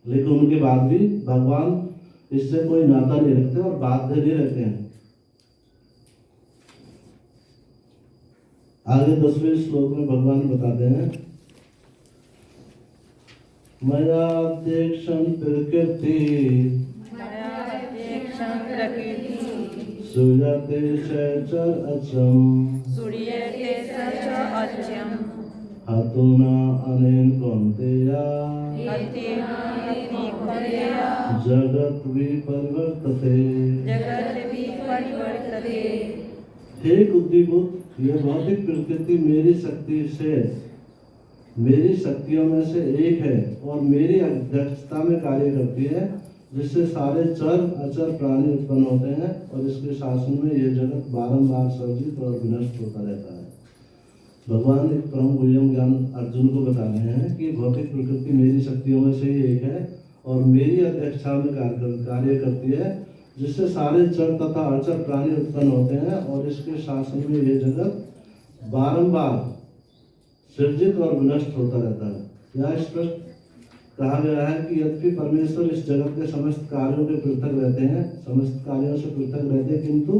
लेकिन उनके बाद भी भगवान इससे कोई नाता नहीं रखते और बाध्य नहीं रहते हैं। आगे 10वें श्लोक में भगवान बताते हैं, मयाध्यक्षं प्रकृति सूयते सचर अचम हतुना अनेन कौन्तेया जगत विपरिवर्तते। हे बुद्धिभूत, यह भौतिक प्रकृति मेरी शक्तियों में से एक है और मेरी अध्यक्षता में कार्य करती है, जिससे सारे चर अचर प्राणी उत्पन्न होते हैं और इसके शासन में यह जगत बारंबार सर्जित और विनष्ट होता रहता है। भगवान एक परम गुह्यम ज्ञान अर्जुन को बता रहे हैं कि भौतिक प्रकृति मेरी शक्तियों में से ही एक है और मेरी अध्यक्षता में कार्य करती है, जिससे सारे चर तथा अचर प्राणी उत्पन्न होते हैं और इसके शासन में यह जगत बारंबार सृजित और विनष्ट होता रहता है। यह स्पष्ट कहा गया है कि यद्यपि परमेश्वर इस जगत के समस्त कार्यों से पृथक रहते हैं, किंतु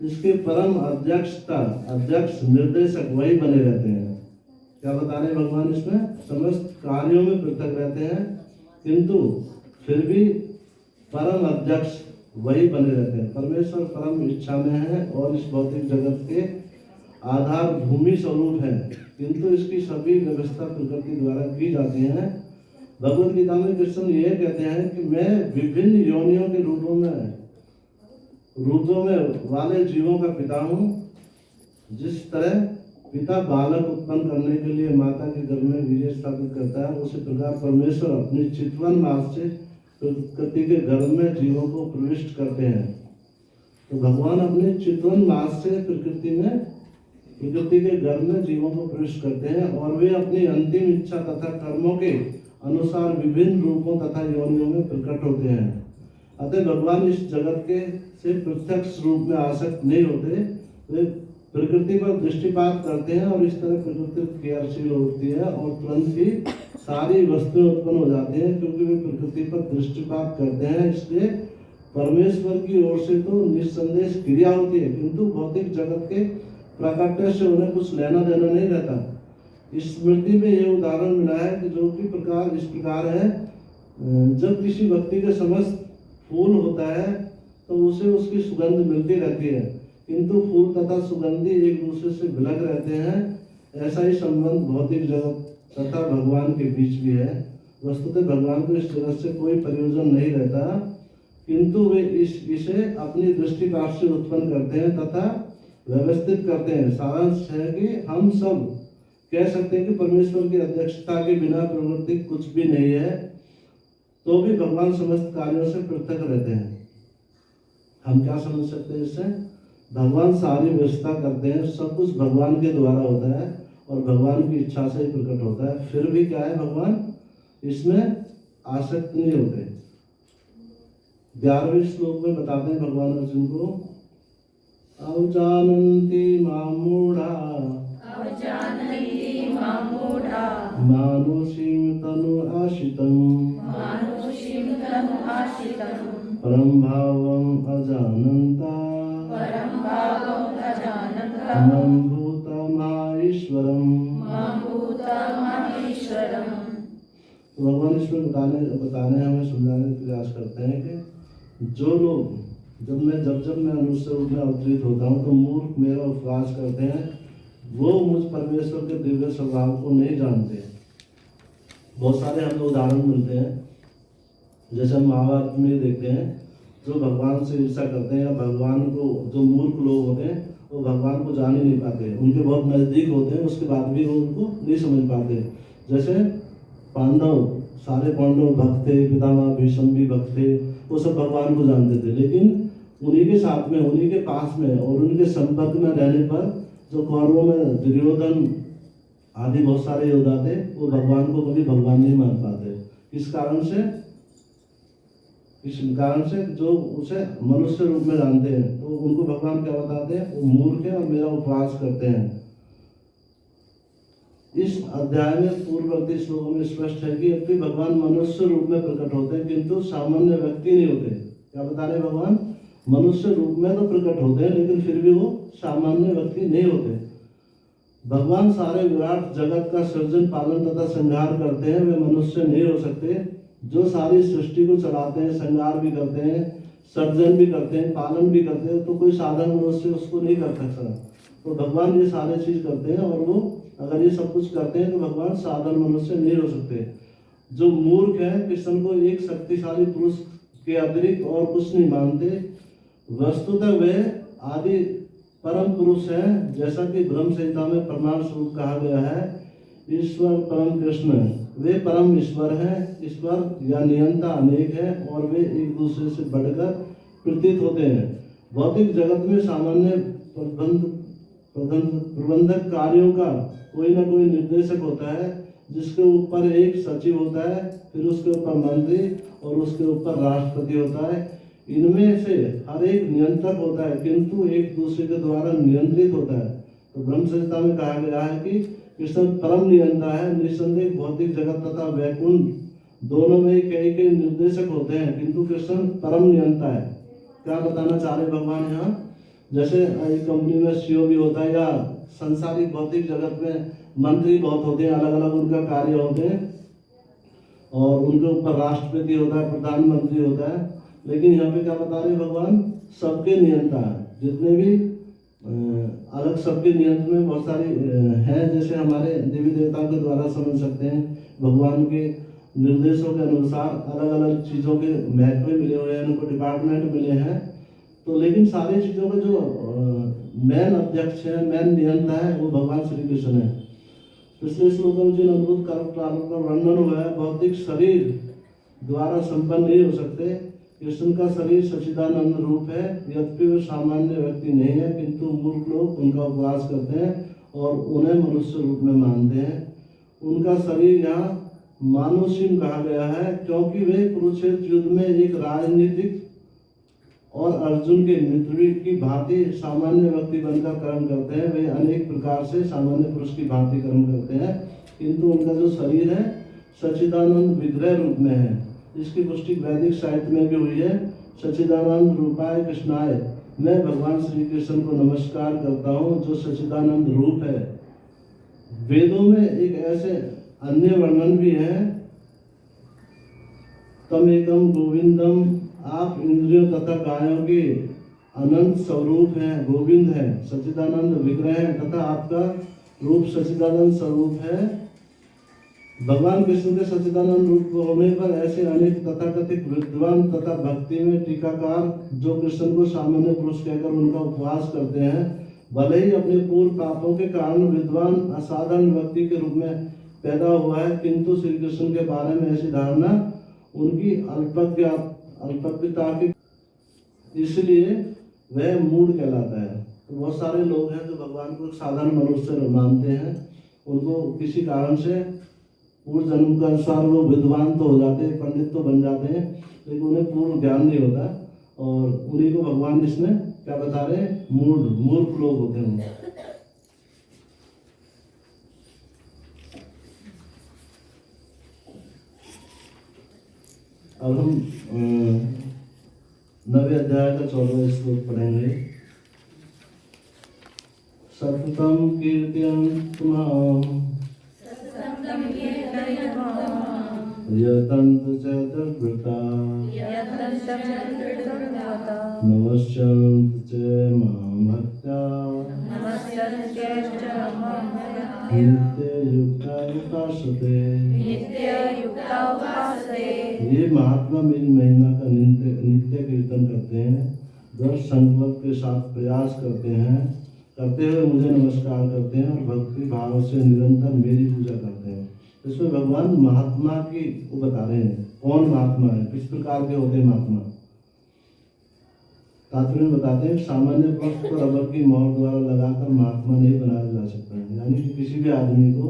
इसके परम अध्यक्ष निर्देशक वही बने रहते हैं। क्या बता रहे भगवान इसमें? समस्त कार्यों में पृथक रहते हैं, किंतु फिर भी परम अध्यक्ष वही बने रहते हैं। परमेश्वर परम इच्छा में है और इस भौतिक जगत के आधार भूमि स्वरूप है, किंतु इसकी सभी व्यवस्था प्रकृति द्वारा की जाती है। भगवद गीता में कृष्ण ये कहते हैं कि मैं विभिन्न योनियों के रूपों में वाले जीवों का पिता हूँ। जिस तरह पिता बालक उत्पन्न करने के लिए माता के गर्भ में वीर्य स्थापित करता है, उसी प्रकार परमेश्वर अपनी चितवन मार्ग से प्रकृति के गर्भ में जीवों को प्रविष्ट करते हैं। तो भगवान अपने चितवन मार्ग से प्रकृति के गर्भ में जीवों को प्रविष्ट करते हैं और वे अपनी अंतिम इच्छा तथा कर्मों के अनुसार विभिन्न रूपों तथा योनियों में प्रकट होते हैं। अतः भगवान इस जगत के से प्रत्यक्ष रूप में आसक्त नहीं होते, वे प्रकृति पर दृष्टिपात करते हैं और इस तरह प्रकृति क्रियाशील होती है और तुरंत ही सारी वस्तुएं उत्पन्न हो जाती हैं, क्योंकि वे प्रकृति पर दृष्टिपात करते हैं। इसलिए परमेश्वर की ओर से तो निस्संदेह क्रिया होती है, किंतु भौतिक जगत के प्राकट्य से उन्हें कुछ लेना देना नहीं रहता। इस स्मृति में यह उदाहरण मिला है कि जो कि इस प्रकार है, जब किसी व्यक्ति के समस्त फूल होता है तो उसे उसकी सुगंध मिलती रहती है, किंतु फूल तथा सुगंधी एक दूसरे से विलग रहते हैं। ऐसा ही संबंध भौतिक जगत तथा भगवान के बीच भी है। वस्तुतः भगवान को इस जगत से कोई प्रयोजन नहीं रहता, किंतु वे इसे अपनी दृष्टिपात से उत्पन्न करते हैं तथा व्यवस्थित करते हैं। सारांश है कि हम सब कह सकते हैं कि परमेश्वर की अध्यक्षता के बिना प्रवृत्ति कुछ भी नहीं है, तो भी भगवान समस्त कार्यों से पृथक रहते हैं। हम क्या समझ सकते हैं इससे? भगवान सारी व्यवस्था करते हैं, सब कुछ भगवान के द्वारा होता है और भगवान की इच्छा से ही प्रकट होता है, फिर भी क्या है, भगवान इसमें आसक्त नहीं होते। 11वें श्लोक में बताते हैं भगवान अर्जुन को, अवजानन्ति मां मूढ़ा मानुषीं तनु आशितं परम भावम् अजानन्ता मम भूतमाईश्वरम्। तो भगवान इसमें बताने हमें समझाने का प्रयास करते हैं कि जो लोग जब मैं मनुष्य रूप में अवतरित होता हूँ तो मूर्ख मेरा उपवास करते हैं, वो मुझ परमेश्वर के दिव्य स्वभाव को नहीं जानते। बहुत सारे हमें उदाहरण मिलते हैं, जैसे हम महाभारत में देखते हैं, जो भगवान से ईर्ष्या करते हैं या भगवान को, जो मूर्ख लोग होते हैं वो भगवान को जान ही नहीं पाते, उनके बहुत नज़दीक होते हैं, उसके बाद भी वो उनको नहीं समझ पाते। जैसे सारे पांडव भक्त थे, पितामह भीष्म भी भक्त थे, वो सब भगवान को जानते थे, लेकिन उन्हीं के साथ में, उन्हीं के पास में और उनके संपर्क में रहने पर जो कौरवों में दुर्योधन आदि बहुत सारे योद्धा थे, वो भगवान को कभी भगवान नहीं मान पाते। इस कारण से जो उसे मनुष्य रूप में जानते हैं तो उनको भगवान क्या बताते हैं, वो मूर्ख है और मेरा उपवास करते हैं। इस अध्याय में पूर्ववर्ती श्लोकों में स्पष्ट है कि अब भी भगवान मनुष्य रूप में प्रकट होते हैं, किंतु सामान्य व्यक्ति नहीं होते। क्या बता रहे भगवान? मनुष्य रूप में तो प्रकट होते हैं, लेकिन फिर भी वो सामान्य व्यक्ति नहीं होते। भगवान सारे विराट जगत का सृजन, पालन तथा संहार करते हैं, वे मनुष्य नहीं हो सकते। जो सारी सृष्टि को चलाते हैं, संहार भी करते हैं, सर्जन भी करते हैं, पालन भी करते हैं, तो कोई साधारण मनुष्य उसको नहीं कर सकता। तो भगवान ये सारे चीज करते हैं, और वो अगर ये सब कुछ करते हैं तो भगवान साधारण मनुष्य नहीं हो सकते। जो मूर्ख है, कृष्ण को एक शक्तिशाली पुरुष के अतिरिक्त और कुछ नहीं मानते। वस्तुतः वे आदि परम पुरुष है, जैसा कि ब्रह्म संहिता में प्रमाण स्वरूप कहा गया है। ईश्वर परम कृष्ण, वे परम ईश्वर हैं। ईश्वर या नियंता अनेक है, और वे एक दूसरे से बढ़कर प्रतीत होते हैं। भौतिक जगत में सामान्य प्रबंधक कार्यों का कोई ना कोई निर्देशक होता है, जिसके ऊपर एक सचिव होता है, फिर उसके ऊपर मंत्री, और उसके ऊपर राष्ट्रपति होता है। इनमें से हर एक नियंत्रक होता है, किंतु एक दूसरे के द्वारा नियंत्रित होता है। तो ब्रह्म संहिता में कहा गया है कि कृष्ण परम नियंता है। निसंदेह भौतिक जगत तथा वैकुंठ दोनों में कई निर्देशक होते हैं, किंतु कृष्ण परम नियंता है। क्या बताना चाह रहे भगवान यहाँ? जैसे एक कंपनी में सीईओ भी होता है, या संसारिक भौतिक जगत में मंत्री बहुत होते हैं, अलग अलग उनका कार्य होते हैं, और उनके ऊपर राष्ट्रपति होता है, प्रधानमंत्री होता है। लेकिन यहाँ पे क्या बता रहे भगवान? सबके नियंता है। जितने भी अलग सबके नियंत्रण में बहुत सारी हैं, जैसे हमारे देवी देवताओं के द्वारा समझ सकते हैं। भगवान के निर्देशों के अनुसार अलग अलग चीज़ों के महत्व मिले हुए हैं, उनको डिपार्टमेंट मिले हैं। तो लेकिन सारी चीज़ों का जो मेन अध्यक्ष है, मेन नियंता है, वो भगवान श्री कृष्ण है। पिछले श्लोकों में जिन अद्भुत कार्यों का वर्णन हुआ है, भौतिक शरीर द्वारा संपन्न नहीं हो सकते। कृष्ण का शरीर सच्चिदानंद रूप है, यद्यपि वे सामान्य व्यक्ति नहीं है, किंतु मूर्ख लोग उनका उपवास करते हैं और उन्हें मनुष्य रूप में मानते हैं। उनका शरीर यहाँ मानुषिम कहा गया है, क्योंकि वे कुरुक्षेत्र युद्ध में एक राजनीतिक और अर्जुन के मित्र की भांति सामान्य व्यक्ति बनकर कर्म करते हैं। वे अनेक प्रकार से सामान्य पुरुष की भांति कर्म करते हैं, किंतु उनका जो शरीर है सच्चिदानंद विग्रह रूप में है। इसकी पुष्टि वैदिक साहित्य में भी हुई है। सच्चिदानंद रूपाय कृष्णाय, मैं भगवान श्री कृष्ण को नमस्कार करता हूँ जो सच्चिदानंद रूप है। वेदों में एक ऐसे अन्य वर्णन भी है, तम एकम गोविंदम, आप इंद्रियों तथा कायों के अनंत स्वरूप हैं, गोविंद है, सच्चिदानंद विग्रह है, तथा आपका रूप सच्चिदानंद स्वरूप है। भगवान कृष्ण के सच्चिदानंद रूप होने पर ऐसे अनेक तथाकथित विद्वान तथा भक्ति में टीकाकार, जो कृष्ण को सामान्य पुरुष कहकर उनका उपवास करते हैं, भले ही अपने पूर्व पापों के कारण विद्वान असाधारण व्यक्ति के रूप में पैदा हुआ है, किंतु श्री कृष्ण के बारे में ऐसी धारणा उनकी अल्पज्ञता की, इसलिए वह मूढ़ कहलाता है। तो बहुत सारे लोग हैं जो भगवान को साधारण मनुष्य मानते हैं, उनको किसी कारण से पूर्व जन्म के अनुसार वो विद्वान तो हो जाते हैं, पंडित तो बन जाते हैं, लेकिन उन्हें पूर्ण ज्ञान नहीं होता, और उन्हीं को भगवान इसमें क्या बता रहे हैं? मूर्ख लोग होते हैं। अब हम 9वें अध्याय का 14वां श्लोक पढ़ेंगे। सततम कीर्तयन्तुमां यतन्तु च तद्वृता नमस्यन्तु च मां भक्त्या नित्ययुक्ता उपासते। ये महात्मा मेरी महिमा का नित्य कीर्तन करते हैं, दृढ़ संकल्प के साथ प्रयास करते हुए मुझे नमस्कार करते हैं, और भक्ति भाव से निरंतर मेरी पूजा करते हैं। इसमें भगवान महात्मा की वो बता रहे हैं, कौन महात्मा है, किस प्रकार के होते हैं महात्मा। तात्पर्य में बताते हैं, सामान्य पुरुष को रबर की मोहर द्वारा लगाकर महात्मा नहीं बनाया जा सकता है। यानी कि किसी भी आदमी को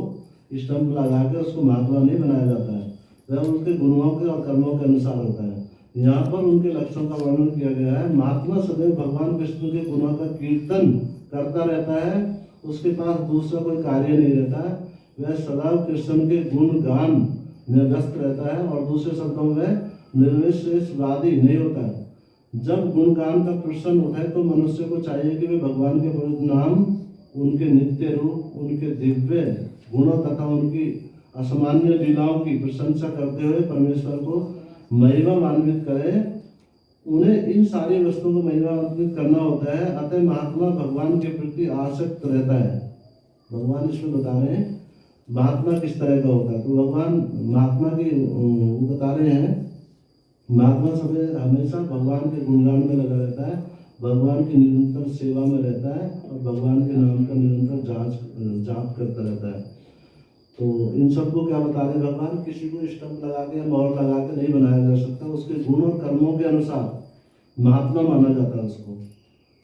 स्टंप लगा के उसको महात्मा नहीं बनाया जाता है, वह उसके गुणों के और कर्मों के अनुसार होता है। यहाँ पर उनके लक्षणों का वर्णन किया गया है। महात्मा सदैव भगवान कृष्ण के गुणों का कीर्तन करता रहता है, उसके पास दूसरा कोई कार्य नहीं रहता है। वह सदा कृष्ण के गुण गान में व्यस्त रहता है और दूसरे शब्दों में निर्विशेषवादी नहीं होता है। जब गुणगान का प्रश्न उठे तो मनुष्य को चाहिए कि वे भगवान के पवित्र नाम, उनके नित्य रूप, उनके दिव्य गुणों तथा उनकी असामान्य लीलाओं की प्रशंसा करते हुए परमेश्वर को महिमान्वित करे। उन्हें इन सारी वस्तुओं को महिमान्वित करना होता है। अतः महात्मा भगवान के प्रति आसक्त रहता है। भगवान इसमें बता रहे हैं महात्मा किस तरह का होता है। तो भगवान महात्मा की वो बता रहे हैं, महात्मा समय हमेशा भगवान के गुणगान में लगा रहता है, भगवान की निरंतर सेवा में रहता है और भगवान के नाम का निरंतर जाप करता रहता है। तो इन सबको क्या बता रहे हैं भगवान, किसी को स्टम्प लगा के मोहर लगा के नहीं बनाया जा सकता। उसके गुण और कर्मों के अनुसार महात्मा माना जाता है उसको।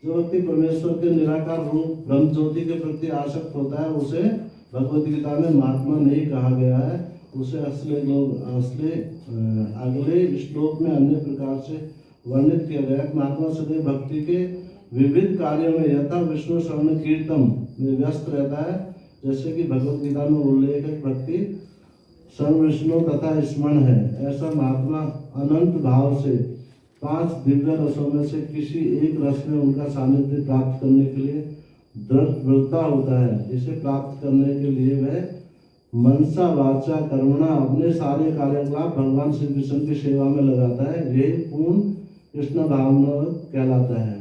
जो व्यक्ति परमेश्वर के निराकार रूप ब्रह्म ज्योति के प्रति आसक्त होता है उसे भगवद गीता में महात्मा नहीं कहा गया है। उसे अगले श्लोक में अन्य प्रकार से वर्णित किया गया। महात्मा सदैव भक्ति के विविध कार्यों में यथा विष्णु श्रवण कीर्तन में व्यस्त रहता है। जैसे कि भगवद गीता में उल्लेख है, भक्ति सर्व विष्णु तथा स्मरण है। ऐसा महात्मा अनंत भाव से 5 दिव्य रसों में से किसी एक रस में उनका सानिध्य प्राप्त करने के लिए दृढ़ता होता है। इसे प्राप्त करने के लिए वह मनसा वाचा कर्मणा अपने सारे कार्यकलाप भगवान श्री कृष्ण की सेवा में लगाता है। यही पूर्ण कृष्ण भावना कहलाता है।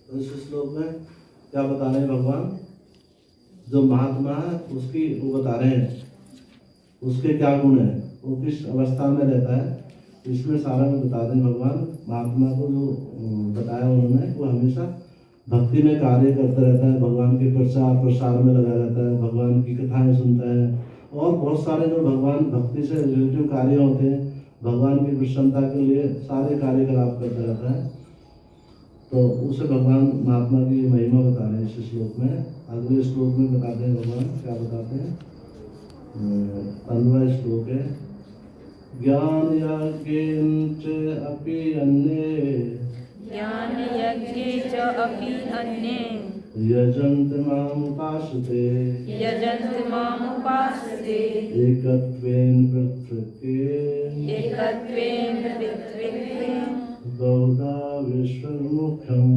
तो इस श्लोक में क्या बता रहे हैं भगवान, जो महात्मा है उसकी वो बता रहे हैं उसके क्या गुण है, वो किस अवस्था में रहता है, इसमें सारा में बता दें भगवान। महात्मा को जो बताया उन्होंने, वो हमेशा भक्ति में कार्य करता रहता है, भगवान के प्रचार प्रसार में लगा रहता है, भगवान की कथाएं सुनता है और बहुत सारे जो भगवान भक्ति से रिलेटिव कार्य होते हैं, भगवान की प्रसन्नता के लिए सारे कार्यकलाप करता रहता है। तो उसे भगवान महात्मा की महिमा बता रहे हैं इस श्लोक में। अगले श्लोक में बताते हैं भगवान क्या बताते हैं। 15वां श्लोक है, ज्ञान यज्ञेन च अपि अन्ये यजन्त मामुपासते एकत्वेन पृथक्त्वेन बहुधा विश्वमुख्यम्।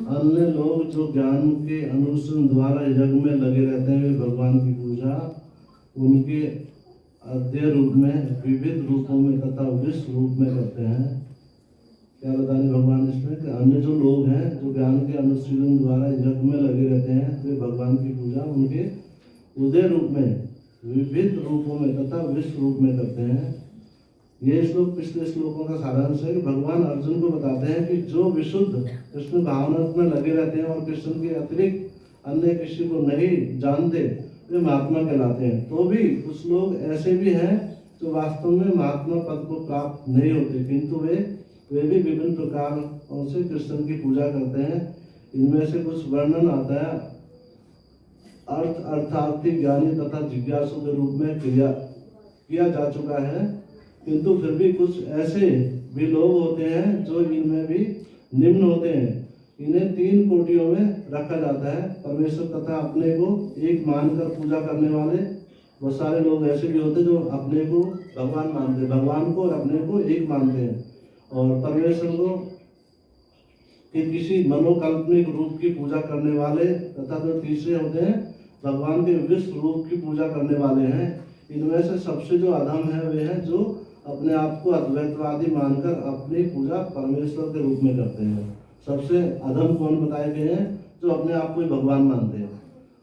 अन्य लोग जो ज्ञान के अनुसरण द्वारा यज्ञ में लगे रहते हैं, वे भगवान की पूजा उनके अध्यय रूप में, विविध रूपों में तथा विश्व रूप में करते हैं। क्या बताने भगवान इसमें कि अन्य जो लोग हैं जो ज्ञान के अनुशीलन द्वारा यज्ञ में लगे रहते हैं, वे भगवान की पूजा उनके उदय रूप में, विविध रूपों में तथा विश्व रूप में करते हैं। ये श्लोक पिछले श्लोकों का सारांश है कि भगवान अर्जुन को बताते हैं कि जो विशुद्ध कृष्ण भावना में लगे रहते हैं और कृष्ण के अतिरिक्त अन्य किसी को नहीं जानते, वे महात्मा कहलाते हैं। तो भी कुछ लोग ऐसे भी हैं जो वास्तव में महात्मा पद को प्राप्त नहीं होते, किंतु वे भी विभिन्न प्रकार से कृष्ण की पूजा करते हैं। इनमें से कुछ वर्णन आता है अर्थार्थी, ज्ञानी तथा जिज्ञासु के रूप में किया जा चुका है। किंतु फिर भी कुछ ऐसे भी लोग होते हैं जो इनमें भी निम्न होते हैं। इन्हें 3 कोटियों में रखा जाता है, परमेश्वर तथा अपने को एक मानकर पूजा करने वाले। बहुत सारे लोग ऐसे भी होते हैं जो अपने को भगवान मानते हैं, भगवान को और अपने को एक मानते हैं, और परमेश्वर को कि किसी मनोकाल्पनिक रूप की पूजा करने वाले, तथा जो तीसरे होते हैं भगवान के विश्व रूप की पूजा करने वाले हैं। इनमें से सबसे जो अधम है वे हैं जो अपने आप को अद्वैतवादी मानकर अपनी पूजा परमेश्वर के रूप में करते हैं। सबसे अधम कौन बताए गए हैं, जो अपने आप को ही भगवान मानते हैं,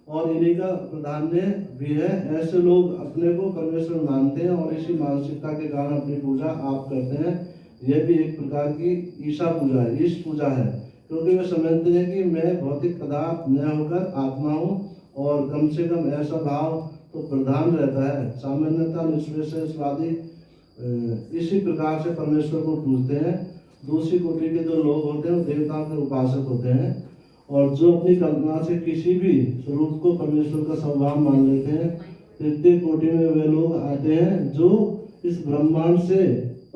और इन्हीं का प्राधान्य भी है। ऐसे लोग अपने को परमेश्वर मानते हैं और इसी मानसिकता के कारण अपनी पूजा आप करते हैं। यह भी एक प्रकार की ईशा पूजा है, ईश पूजा है, क्योंकि वे समझते हैं कि मैं भौतिक पदार्थ न होकर आत्मा हूँ, और कम से कम ऐसा भाव तो प्रधान रहता है। सामान्यतः निष्पेषवादी इसी प्रकार से परमेश्वर को पूजते हैं। दूसरी कोटि के जो लोग होते हैं वो देवताओं के उपासक होते हैं, और जो अपनी कल्पना से किसी भी स्वरूप को परमेश्वर का स्वभाव मान लेते हैं। तृतीय कोटि में वे लोग आते हैं जो इस ब्रह्मांड से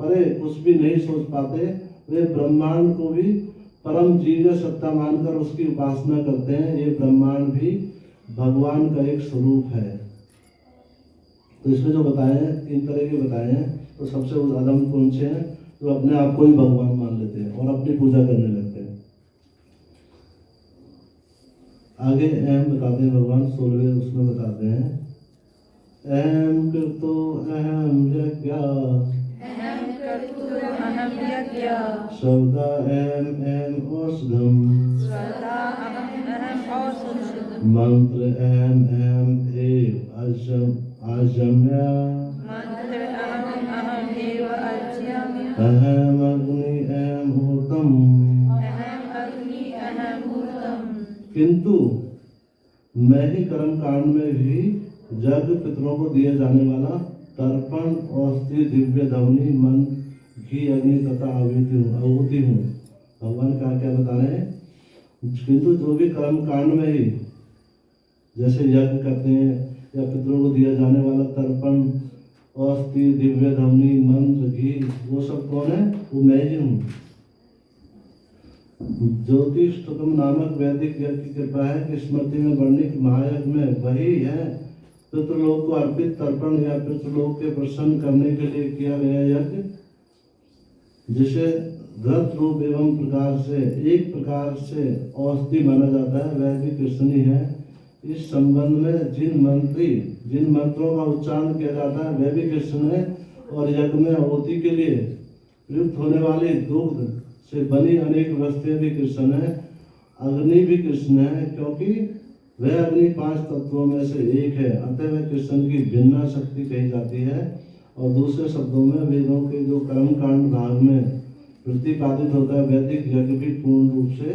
परे कुछ भी नहीं सोच पाते। वे ब्रह्मांड को भी परम जीव सत्ता मानकर उसकी उपासना करते हैं। ये ब्रह्मांड भी भगवान का एक स्वरूप है। तो इसमें जो बताए हैं 3 तरह के बताए हैं। तो सबसे अधम कौन से हैं? जो अपने आप को ही भगवान मान लेते हैं और अपनी पूजा करने लगते हैं। आगे अहम बताते हैं भगवान 16वें उसमें बताते हैं अहम कृतो अहम यज्ञा श्रद्धा अहम औषधम मंत्र अहम एव आजम्य अहम अग्नि अहम होतम। किंतु मैं ही कर्म कांड में भी यज्ञ पितरों को दिए जाने वाला तर्पण औषधि दिव्य धवनी मन घी अग्नि तथा आहुति हूँ। भगवान क्या बता रहे हैं? किंतु जो भी कर्म कांड में ही जैसे यज्ञ करते हैं या पितरों को दिया जाने वाला तर्पण औषधि दिव्य धवनी मंत्र घी, वो सब कौन है? वो मैं ही हूँ। ज्योतिष्टकम नामक वैदिक यज्ञ की कृपा है कि स्मृति में वर्णित महायज्ञ में वही है पितृलोक को अर्पित तर्पण या पितृलोक के प्रसन्न करने के लिए किया गया यज्ञ, जिसे घृत रूप एवं प्रकार से एक प्रकार से औषधि माना जाता है, वह भी कृष्ण ही है। इस संबंध में जिन मंत्रों का उच्चारण किया जाता है वह भी कृष्ण है, और यज्ञ में आहुति के लिए प्रयुक्त होने वाली दुग्ध से बनी अनेक वस्तुएं भी कृष्ण है। अग्नि भी कृष्ण है, क्योंकि वह अग्नि 5 तत्वों में से एक है, अतः वह कृष्ण की भिन्ना शक्ति कही जाती है। और दूसरे शब्दों में वेदों के जो कर्म कांड भाग में प्रतिपादित होता है वैदिक यज्ञ भी पूर्ण रूप से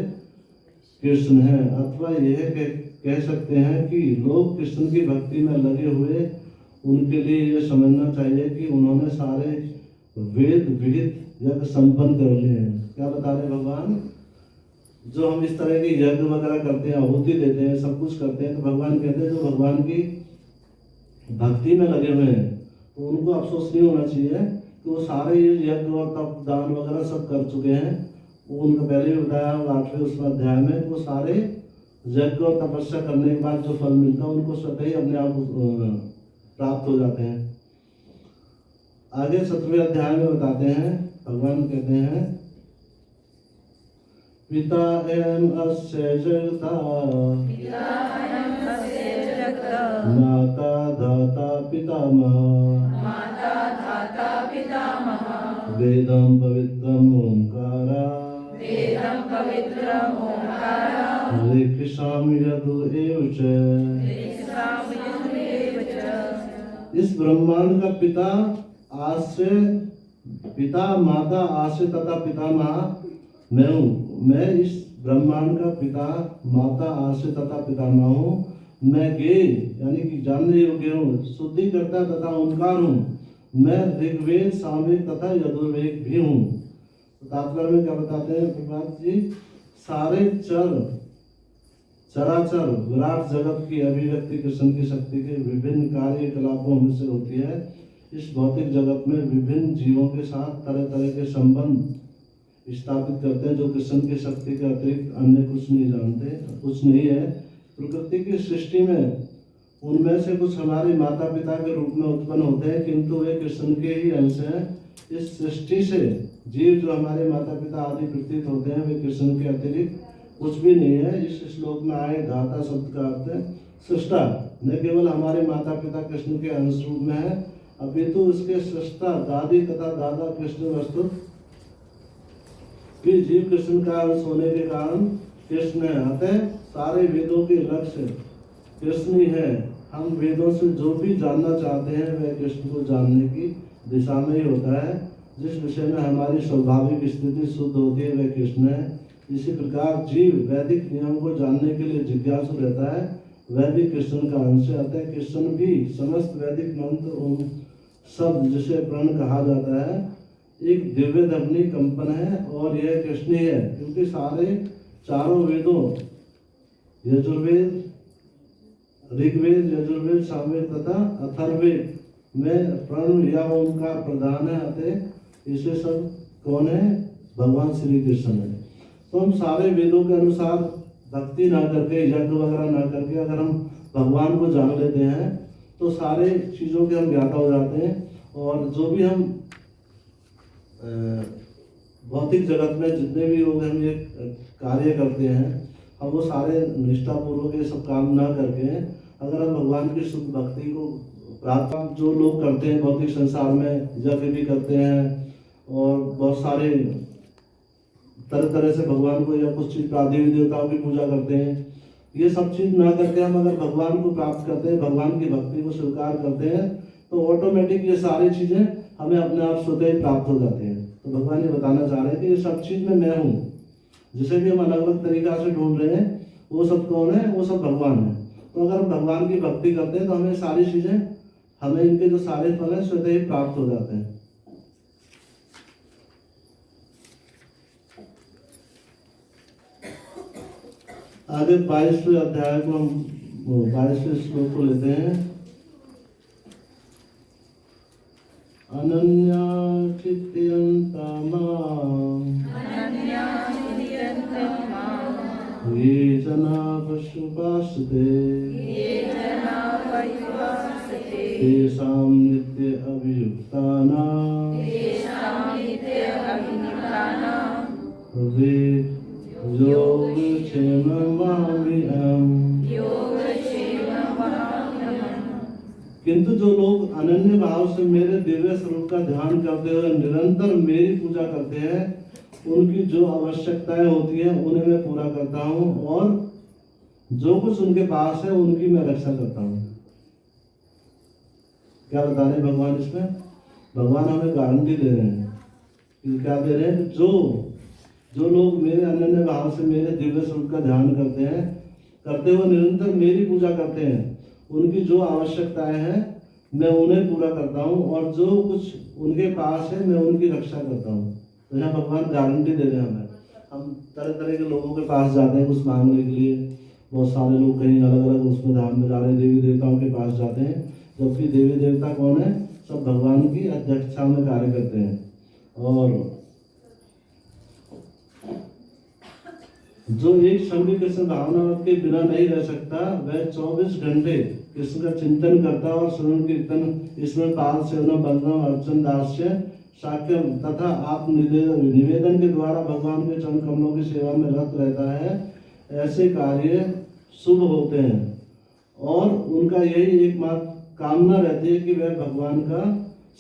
कृष्ण है। अथवा यह कह सकते हैं कि लोग कृष्ण की भक्ति में लगे हुए उनके लिए यह समझना चाहिए कि उन्होंने सारे वेद विहित यज्ञ संपन्न कर लिए हैं। क्या बता रहे भगवान? जो हम इस तरह के यज्ञ वगैरह करते हैं, आहुति देते हैं, सब कुछ करते हैं, तो भगवान कहते हैं जो भगवान की भक्ति में लगे हुए हैं तो उनको अफसोस नहीं होना चाहिए कि वो सारे यज्ञ और तप दान वगैरह सब कर चुके हैं। वो उनको पहले ही बताया 8वें उसमें अध्याय में, वो सारे यज्ञ और तपस्या करने के बाद जो फल मिलता है उनको स्वतः ही अपने आप प्राप्त हो जाते हैं। आगे 17वें अध्याय में बताते हैं, भगवान कहते हैं पिता एवं अस्य जगता माता धाता पितामह वेदं पवित्रम ओंकारा लिखिषामि यदु एव च। इस ब्रह्मांड का पिता आश्रय पिता माता आश्रय तथा पितामह मैं हूँ। मैं इस ब्रह्मांड का पिता माता आश्रय तथा पितामह हूँ। मैं ज्ञेय यानी कि जानने योग्य हूँ, शुद्धिकर्ता तथा ओंकार हूँ। मैं ऋग्वेद सामवेद तथा यजुर्वेद भी हूँ। तो तात्पर्य में क्या बताते हैं प्रभात जी? सारे चराचर विराट जगत की अभिव्यक्ति कृष्ण की शक्ति के विभिन्न कार्यकलापों में से होती है। इस भौतिक जगत में विभिन्न जीवों के साथ तरह तरह के संबंध स्थापित करते हैं जो कृष्ण की शक्ति के अतिरिक्त अन्य कुछ नहीं जानते, कुछ नहीं है। प्रकृति की सृष्टि में उनमें से कुछ हमारे माता पिता के रूप में उत्पन्न होते हैं, किंतु वे कृष्ण के ही अंश हैं। इस सृष्टि से जीव जो हमारे माता पिता आदि प्रतीत होते हैं वे कृष्ण के अतिरिक्त कुछ भी नहीं है। इस श्लोक में आए धाता शब्द का अर्थ है सृष्टा। न केवल हमारे माता पिता कृष्ण के अंश रूप में है, अपितु उसके सृष्टा दादी तथा दादा कृष्ण वस्तु कि जीव कृष्ण का अंश होने के कारण कृष्ण है। अतः सारे वेदों के लक्ष्य कृष्ण ही है। हम वेदों से जो भी जानना चाहते हैं वह कृष्ण को जानने की दिशा में ही होता है। जिस विषय में हमारी स्वाभाविक स्थिति शुद्ध होती है वह कृष्ण है। इसी प्रकार जीव वैदिक नियम को जानने के लिए जिज्ञासु रहता है, वह भी कृष्ण का अंश है। अतः कृष्ण भी समस्त वैदिक मंत्र शब्द जिसे प्रण कहा जाता है एक दिव्य धवनी कंपन है, और यह कृष्ण ही है, क्योंकि सारे चारों वेदों यजुर्वेद ऋग्वेद यजुर्वेद सामवेद तथा अथर्ववेद में प्रण या ओंकार प्रधान है। अतः इसे सब कौन है? भगवान श्री कृष्ण है। तो हम सारे वेदों के अनुसार भक्ति ना करके, यज्ञ वगैरह ना करके अगर हम भगवान को जान लेते हैं तो सारे चीज़ों के हम ज्ञाता हो जाते हैं। और जो भी हम भौतिक जगत में जितने भी लोग हम ये कार्य करते हैं, हम वो सारे निष्ठापूर्वक ये सब काम ना करके अगर हम भगवान की शुद्ध भक्ति को प्राप्त, जो लोग करते हैं भौतिक संसार में यज्ञ भी करते हैं और बहुत सारे तरह तरह से भगवान को या कुछ चीज देवी देवताओं की पूजा करते हैं, ये सब चीज ना करके हम अगर भगवान को प्राप्त करते हैं, भगवान की भक्ति को स्वीकार करते हैं, तो ऑटोमेटिक ये सारी चीजें हमें अपने आप स्वतः ही प्राप्त हो जाती हैं। तो भगवान ये बताना चाह रहे हैं कि ये सब चीज में मैं हूँ। जिसे भी हम अलग अलग तरीका से ढूंढ रहे हैं वो सब कौन है? वो सब भगवान है। तो अगर हम भगवान की भक्ति करते हैं तो हमें सारी चीजें, हमें इनके जो सारे फल हैं स्वतः ही प्राप्त हो जाते हैं। आगे 22वें अध्याय को हम 22वें श्लोक को लेते हैं। अनन्या चित्यन्ता माम् ये जना पशुपासते तेषां नित्य अभियुक्तानां वे किंतु जो लोग अनन्य भाव से मेरे दिव्य स्वरूप का ध्यान करते हुए निरंतर मेरी पूजा करते हैं, उनकी जो आवश्यकताएं होती हैं उन्हें मैं पूरा करता हूं और जो कुछ उनके पास है उनकी मैं रक्षा करता हूं। क्या बता रहे भगवान इसमें? भगवान हमें गारंटी दे रहे हैं कि क्या दे रहे हैं? जो लोग मेरे अनन्य भाव से मेरे दिव्य स्वरूप का ध्यान करते हुए निरंतर मेरी पूजा करते हैं, उनकी जो आवश्यकताएं हैं मैं उन्हें पूरा करता हूं और जो कुछ उनके पास है मैं उनकी रक्षा करता हूं। तो यहाँ भगवान गारंटी दे रहे हैं हमें। हम तरह तरह के लोगों के पास जाते हैं कुछ मांगने के लिए, बहुत सारे लोग कहीं अलग अलग उसमें धाम में जा रहे हैं, देवी देवताओं के पास जाते हैं, जबकि देवी देवता कौन है? सब भगवान की अध्यक्षता में कार्य करते हैं। और जो एक क्षण भी कृष्ण भावना के बिना नहीं रह सकता, वह 24 घंटे कृष्ण का चिंतन करता और श्रवण कीर्तन स्मरण पाद सेवन बंदन अर्चन दास्य साक्यम तथा आप निवेदन के द्वारा भगवान के चरण कमलों की सेवा में रत रहता है। ऐसे कार्य शुभ होते हैं और उनका यही एकमात्र कामना रहती है कि वह भगवान का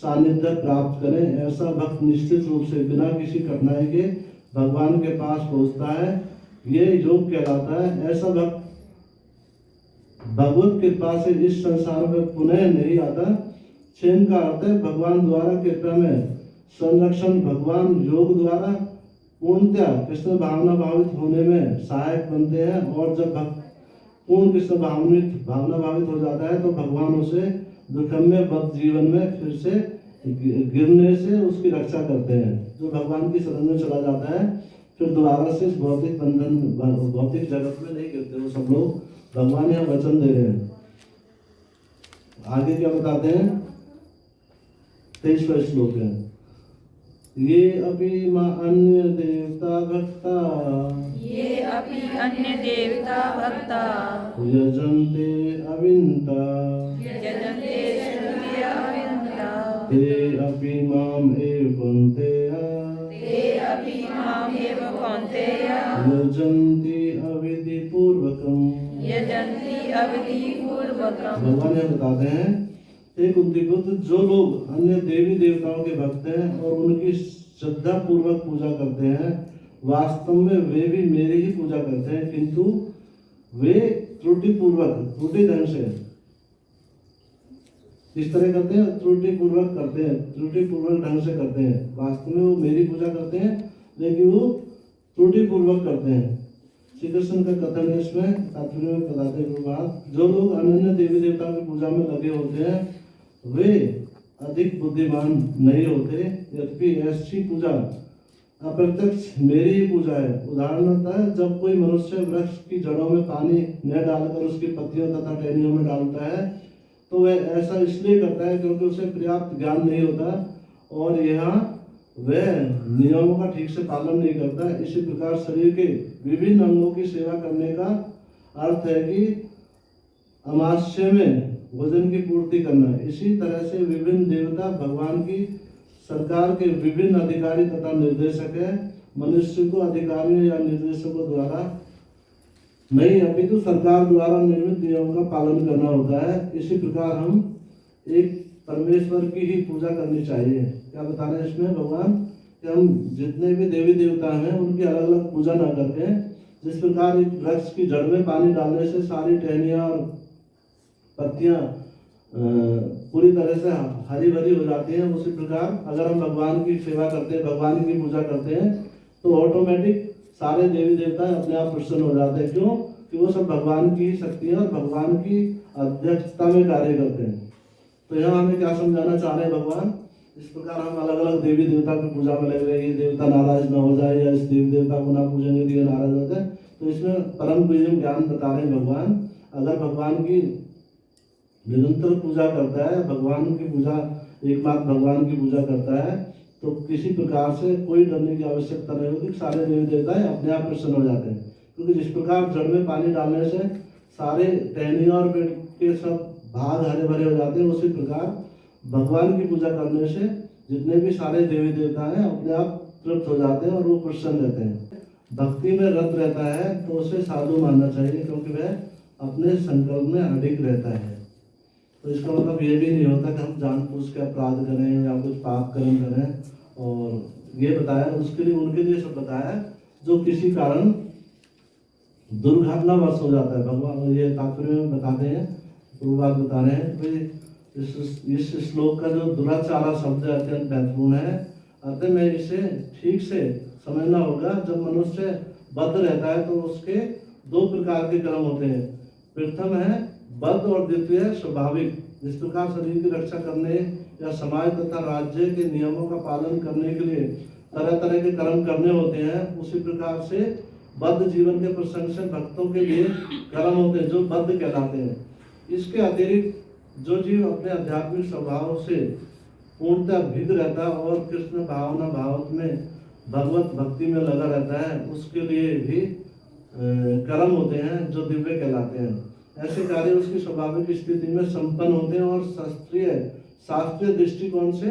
सानिध्य प्राप्त करें। ऐसा भक्त निश्चित रूप से बिना किसी कठिनाई के भगवान के पास पहुंचता है, ये योग कहलाता है। ऐसा भक्त भगवत कृपा से इस संसार में पुनः नहीं आता। क्षेम का अर्थ है भगवान द्वारा कृपा में संरक्षण, भगवान योग द्वारा पूर्णतया कृष्ण भावना भावित होने में सहायक बनते हैं। और जब भक्त पूर्ण कृष्ण भावना भावित हो जाता है तो भगवान उसे दुखमय बद्ध जीवन में फिर से गिरने से उसकी रक्षा करते हैं। जो भगवान की शरण में चला जाता है फिर दोबारा से इस भौतिक बंधन, भौतिक जगत में नहीं गिरते वो सब लोग। भगवान यहाँ वचन दे रहे हैं। आगे क्या बताते हैं? 23वां श्लोक है, ये अभी अन्य देवता भक्ता यजन्ते अविन्ता ते अपि माम् एव कौन्तेय यजन्ति अविधि पूर्वकम्। भगवान यह बताते हैं, एक कुंतीपुत्र, जो लोग अन्य देवी देवताओं के भक्त हैं और उनकी श्रद्धा पूर्वक पूजा करते हैं, वास्तव में वे भी मेरी ही पूजा करते हैं, किंतु वे त्रुटि ढंग से इस तरह करते हैं, त्रुटि पूर्वक ढंग से करते हैं। वास्तव में वो मेरी पूजा करते हैं लेकिन वो त्रुटि पूर्वक करते हैं। श्री कृष्ण का कथन है इसमें, तात्पर्य में बताते हैं बात, जो लोग अनन्य देवी देवता की पूजा में लगे होते हैं वे अधिक बुद्धिमान नहीं होते। यद्यपि ऐसी पूजा अप्रत्यक्ष मेरी ही पूजा है। उदाहरण होता है, जब कोई मनुष्य वृक्ष की जड़ों में पानी न डालकर उसकी पत्तियों तथा टहनियों में डालता है तो वह ऐसा इसलिए करता है क्योंकि उसे पर्याप्त ज्ञान नहीं होता और यहाँ वह नियमों का ठीक से पालन नहीं करता। इसी प्रकार शरीर के विभिन्न अंगों की सेवा करने का अर्थ है कि अमावस्या में भोजन की पूर्ति करना। इसी तरह से विभिन्न देवता भगवान की सरकार के विभिन्न अधिकारी तथा निर्देशक है। मनुष्य को अधिकारियों या निर्देशकों द्वारा नहीं अपितु सरकार द्वारा निर्मित नियमों का पालन करना होता है। इसी प्रकार हम एक परमेश्वर की ही पूजा करनी चाहिए। क्या बता रहे हैं इसमें भगवान कि हम जितने भी देवी देवता हैं उनकी अलग अलग पूजा ना करके, जिस प्रकार एक वृक्ष की जड़ में पानी डालने से सारी टहनियाँ और पत्तियाँ पूरी तरह से हरी भरी हो जाती हैं, उसी प्रकार अगर हम भगवान की सेवा करते हैं, भगवान की पूजा करते हैं, तो ऑटोमेटिक सारे देवी देवता अपने आप प्रसन्न हो जाते हैं। क्यों? कि वो सब भगवान की ही शक्ति है और भगवान की अध्यक्षता में कार्य करते हैं। तो यहाँ हमें क्या समझाना चाह रहे हैं भगवान? इस प्रकार हम अलग अलग देवी देवता की पूजा में लग रहे हैं, ये देवता नाराज न हो जाए या इस देवी देवता को ना पूजेंगे तो ये नाराज होते हैं। तो इसमें परम पूजन ज्ञान बता रहे हैं भगवान। अगर भगवान की निरंतर पूजा करता है, भगवान की पूजा एकमात्र भगवान की पूजा करता है, तो किसी प्रकार से कोई डरने की आवश्यकता नहीं होती। सारे देवी देवता अपने आप प्रसन्न हो जाते हैं। क्योंकि जिस प्रकार जड़ में पानी डालने से सारे टहनियों और पेड़ के सब भाग हरे भरे हो जाते हैं, उसी प्रकार भगवान की पूजा करने से जितने भी सारे देवी देवता हैं अपने आप तृप्त हो जाते हैं और वो प्रसन्न रहते हैं। भक्ति में रत रहता है तो उसे साधु मानना चाहिए, क्योंकि वह अपने संकल्प में अडिग रहता है। तो इसका मतलब ये भी नहीं होता कि हम जानबूझ के अपराध करें या कुछ पाप कर्म करें। और ये बताया उसके लिए, उनके लिए सब बताया जो किसी कारण दुर्घटनावश हो जाता है। भगवान ये तात्पर्य में बताते हैं, वो बात बता रहे हैं कि इस श्लोक का जो दुराचारा शब्द है अत्यंत महत्वपूर्ण है। अतः में इसे ठीक से समझना होगा। जब मनुष्य बद्ध रहता है तो उसके दो प्रकार के कर्म होते हैं। प्रथम है बद्ध और द्वितीय स्वाभाविक। जिस प्रकार शरीर की रक्षा करने या समाज तथा राज्य के नियमों का पालन करने के लिए तरह तरह के कर्म करने होते हैं, उसी प्रकार से बद्ध जीवन के प्रशंसक भक्तों के लिए कर्म होते हैं जो बद्ध कहलाते हैं। इसके अतिरिक्त जो जीव अपने आध्यात्मिक स्वभाव से पूर्णतः भिन्न रहता है और कृष्ण भावना भाव में भगवत भक्ति में लगा रहता है, उसके लिए भी कर्म होते हैं जो दिव्य कहलाते हैं। ऐसे कार्य उसकी स्वाभाविक स्थिति में संपन्न होते हैं और शास्त्रीय दृष्टिकोण से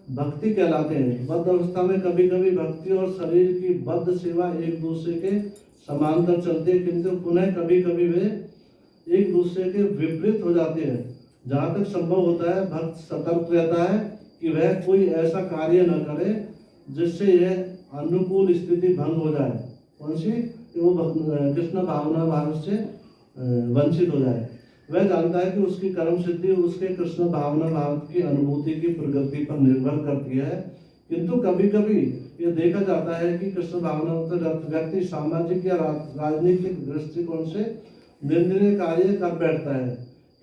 भक्ति कहलाते हैं। बद्ध अवस्था में कभी कभी भक्ति और शरीर की बद्ध सेवा एक दूसरे के समांतर चलते हैं, किंतु पुनः कभी कभी वे एक दूसरे के विपरीत हो जाते हैं। जहाँ तक संभव होता है भक्त सतर्क रहता है कि वह कोई ऐसा कार्य न करे जिससे यह अनुकूल स्थिति भंग हो जाए। कौन सी? कि वो कृष्ण भावना भाव से वंचित हो जाए। वह जानता है कि उसकी कर्म सिद्धि उसके कृष्ण भावना भाव की अनुभूति की प्रगति पर निर्भर करती है, किंतु कभी कभी यह देखा जाता है कि कृष्ण भावना व्यक्ति सामाजिक या राजनीतिक दृष्टिकोण से निंदनीय कार्य कर बैठता है,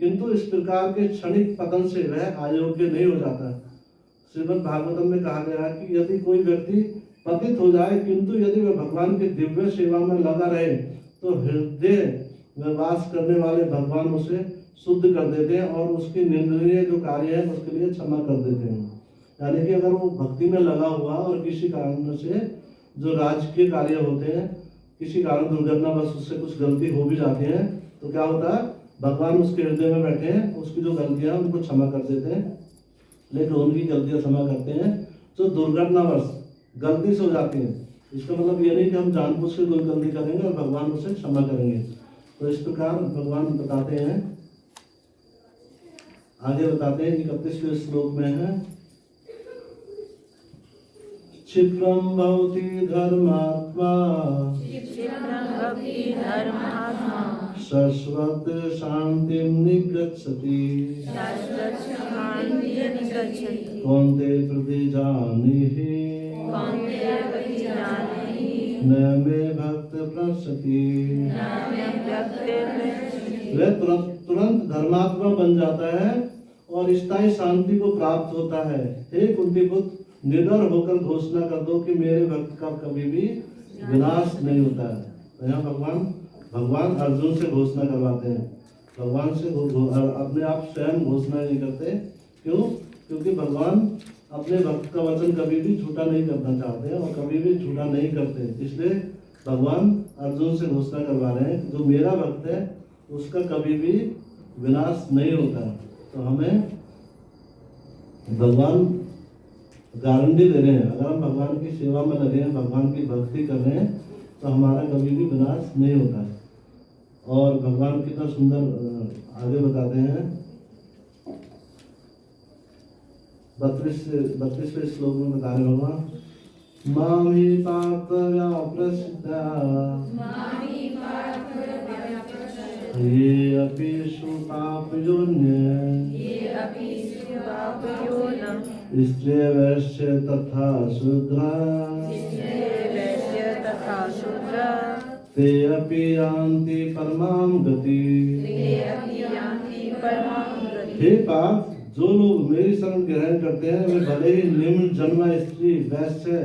किंतु इस प्रकार के क्षणिक पतन से वह अयोग्य नहीं हो जाता। श्रीमद् भागवतम में कहा गया कि यदि कोई व्यक्ति पतित हो जाए, किंतु यदि वह भगवान की दिव्य सेवा में लगा रहे तो हृदय में वास करने वाले भगवान उसे शुद्ध कर देते हैं और उसकी निंदनीय जो कार्य है उसके लिए क्षमा कर देते हैं। यानी कि अगर वो भक्ति में लगा हुआ और किसी कारण से जो राजकीय कार्य होते हैं, किसी कारण दुर्घटना बस उससे कुछ गलती हो भी जाती है, तो क्या होता है भगवान उसके हृदय में बैठे हैं, उसकी जो गलतियां उनको क्षमा कर देते हैं। लेकिन उनकी गलतियां क्षमा करते हैं जो दुर्घटनावश गलती से हो जाती है। इसका मतलब ये नहीं कि हम जानबूझ के कोई गलती करेंगे और भगवान उसे क्षमा करेंगे। तो इस प्रकार भगवान बताते हैं, आगे बताते हैं 31वें श्लोक में है क्षिप्रम भवति धर्मात्मा शाश्वत शांतिं निगच्छति कौन्तेय प्रतिजानीहि न मे भक्त प्रसति। वह तुरंत धर्मात्मा बन जाता है और स्थायी शांति को प्राप्त होता है। हे कुंती पुत्र, निडर होकर घोषणा कर दो कि मेरे भक्त का कभी भी विनाश नहीं होता है। तो यहाँ भगवान अर्जुन से घोषणा करवाते हैं। भगवान से अपने आप स्वयं घोषणा नहीं करते। क्यों? क्योंकि भगवान अपने भक्त का वचन कभी भी झूठा नहीं करना चाहते और कभी भी झूठा नहीं करते। इसलिए भगवान अर्जुन से घोषणा करवा रहे हैं जो मेरा भक्त है उसका कभी भी विनाश नहीं होता। तो हमें भगवान गारंटी दे रहे हैं, अगर हम भगवान की सेवा में लगे हैं, भगवान की भक्ति कर रहे हैं तो हमारा कभी भी विनाश नहीं होता है। और भगवान कितना सुंदर आगे बताते हैं 32वें श्लोक में बता रहे भगवान, मामी पाप व्याप्रसिद्धा ये अपि सुपापयोन्य स्त्रिय वैश्य तथा शूद्रा ते अपि यान्ति परमां गति। हे पाप, जो लोग मेरी शरण ग्रहण करते हैं वे भले ही निम्न जन्म स्त्री वैश्य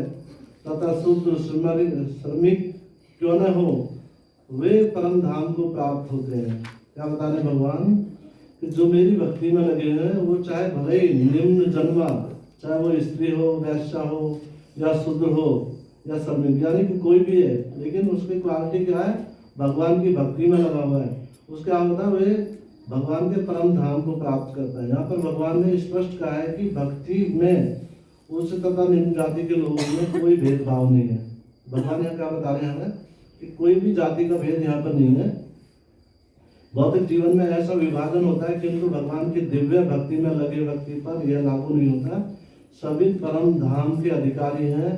तथा शूद्र श्रमिक क्यों न हो, वे परम धाम को प्राप्त होते हैं। क्या बता रहे भगवान कि जो मेरी भक्ति में लगे हैं वो चाहे भले ही निम्न जन्मा, चाहे वो स्त्री हो, वैश्या हो या शूद्र हो या श्रमिक, यानी कि कोई भी है, लेकिन उसकी क्वालिटी क्या है, भगवान की भक्ति में लगा हुआ है, उसका होता है वे भगवान के परम धाम को प्राप्त करता है। यहाँ पर भगवान ने स्पष्ट कहा है कि भक्ति में उच्च तथा निम्न जाति के लोगों में कोई भेदभाव नहीं है। भगवान यहाँ क्या बता रहे हैं कि कोई भी जाति का भेद यहाँ पर नहीं है। भौतिक जीवन में ऐसा विभाजन होता है किंतु भगवान की दिव्य भक्ति में लगे व्यक्ति पर यह लागू नहीं होता। सभी परम धाम के अधिकारी हैं।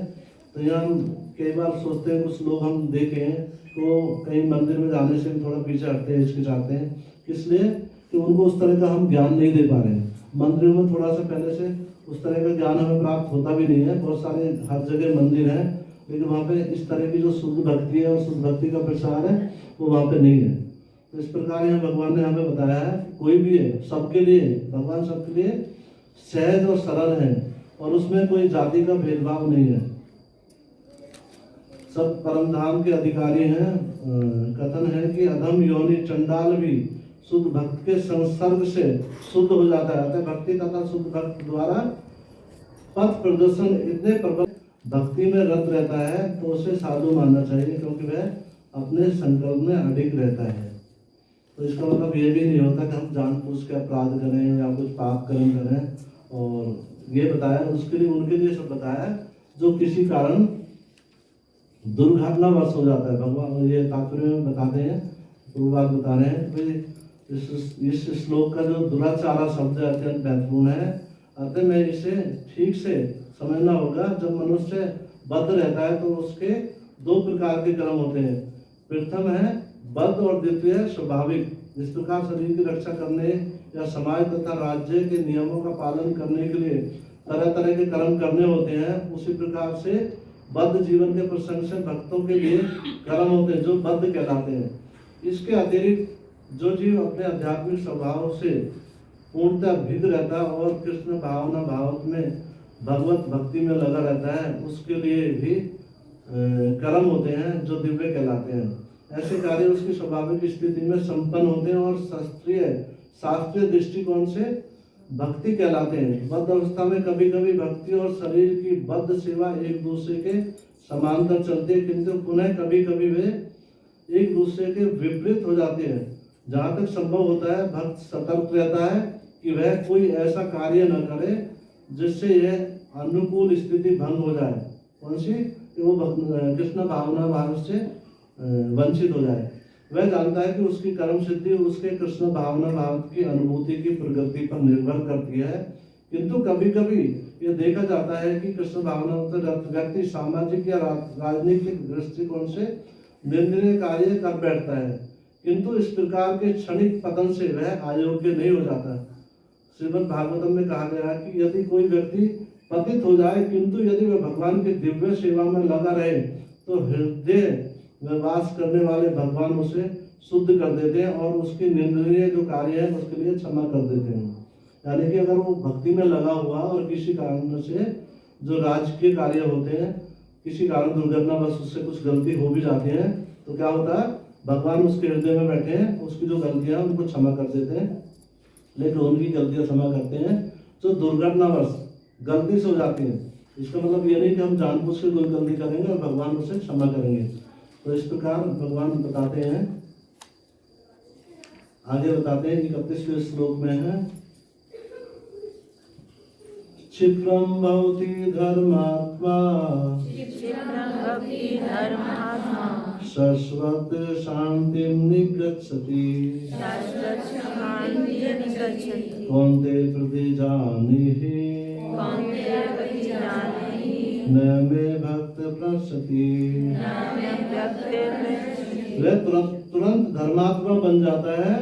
तो यहाँ हम कई बार सोचते हैं, कुछ लोग हम देखें तो कहीं मंदिर में जाने से भी थोड़ा पीछे हटते हैं, हिचकिचाते हैं, इसलिए कि उनको उस तरह का हम ज्ञान नहीं दे पा रहे हैं। मंदिरों में थोड़ा सा पहले से उस तरह का ज्ञान हमें प्राप्त होता भी नहीं है। बहुत सारे हर जगह मंदिर हैं, लेकिन वहाँ पे इस तरह की जो शुद्ध भक्ति है और शुद्ध भक्ति का प्रसार है वो वहाँ पे नहीं है। तो इस प्रकार यहाँ भगवान ने हमें बताया है कोई भी है, सबके लिए भगवान सबके लिए सहज और सरल है और उसमें कोई जाति का भेदभाव नहीं है। सब परम धाम के अधिकारी हैं। कथन है कि अधम योनि चंडाल भी शुद्ध भक्त के संसर्ग से शुद्ध हो जाता है। अतः भक्ति तथा शुद्ध भक्त द्वारा पथ प्रदर्शन इतने प्रबल भक्ति में रत रहता है तो उसे साधु मानना चाहिए, क्योंकि वह अपने संकल्प में अडिग रहता है। तो इसका मतलब ये भी नहीं होता कि हम जानबूझ के अपराध करें या कुछ पाप कर्म करें। और ये बताया उसके लिए, उनके लिए सब बताया जो किसी कारण दुर्घटनावश हो जाता है। भगवान ये तात्पर्य में बताते हैं, तो बात बता रहे हैं कि इस श्लोक का जो दुराचारा शब्द है अत्यंत महत्वपूर्ण है। अतः में इसे ठीक से समझना होगा। जब मनुष्य बद्ध रहता है तो उसके दो प्रकार के कर्म होते हैं। प्रथम है बद्ध और द्वितीय है स्वाभाविक। जिस प्रकार शरीर की रक्षा करने या समाज तथा राज्य के नियमों का पालन करने के लिए तरह तरह के कर्म करने होते हैं, उसी प्रकार से बद्ध जीवन के प्रसंग से भक्तों के लिए कर्म होते हैं जो बद्ध कहलाते हैं। इसके अतिरिक्त जो जीव अपने आध्यात्मिक स्वभाव से पूर्णतः भिन्न रहता है और कृष्ण भावना भाव में भगवत भक्ति में लगा रहता है, उसके लिए भी कर्म होते हैं जो दिव्य कहलाते हैं। ऐसे कार्य उसकी स्वाभाविक स्थिति में संपन्न होते हैं और शास्त्रीय दृष्टिकोण से भक्ति कहलाते हैं। बद्ध अवस्था में कभी कभी भक्ति और शरीर की बद्ध सेवा एक दूसरे के समांतर चलते हैं, किंतु पुनः कभी कभी वे एक दूसरे के विपरीत हो जाते हैं। जहाँ तक संभव होता है भक्त सतर्क रहता है कि वह कोई ऐसा कार्य न करे जिससे यह अनुकूल स्थिति भंग हो जाए। कौन सी? वो कृष्ण भावना भाव से वंचित हो जाए। वह जानता है कि उसकी कर्म सिद्धि उसके कृष्ण भावना भाव की अनुभूति की प्रगति पर निर्भर करती है, किंतु कभी कभी यह देखा जाता है कि कृष्ण भावना व्यक्ति सामाजिक या राजनीतिक दृष्टिकोण से निंदनीय कार्य कर बैठता है, किंतु इस प्रकार के क्षणिक पतन से वह अयोग्य नहीं हो जाता। श्रीमद् भागवतम में कहा गया कि यदि कोई व्यक्ति पतित हो जाए किंतु यदि वह भगवान की दिव्य सेवा में लगा रहे तो हृदय में वास करने वाले भगवान उसे शुद्ध कर देते हैं और उसकी निंदनीय जो कार्य है उसके लिए क्षमा कर देते हैं। यानी कि अगर वो भक्ति में लगा हुआ और किसी कारण से जो राजकीय कार्य होते हैं, किसी कारण दुर्घटना बस उससे कुछ गलती हो भी जाती है, तो क्या होता है भगवान उसके हृदय में बैठे हैं, उसकी जो गलतियां उनको क्षमा कर देते हैं। लेकिन उनकी गलतियां क्षमा करते हैं जो दुर्घटनावश गलती से हो जाती है। इसका मतलब ये नहीं कि हम जानबूझ के कोई गलती करेंगे और भगवान उसे क्षमा करेंगे। तो इस प्रकार भगवान बताते हैं, आगे बताते हैं 31वें श्लोक में है, क्षिप्रम भवति धर्मात्मा शाश्वत शांतिं निगच्छति कौन्ते प्रतिजानीहि न मे भक्त प्रसति। वह तुरंत धर्मात्मा बन जाता है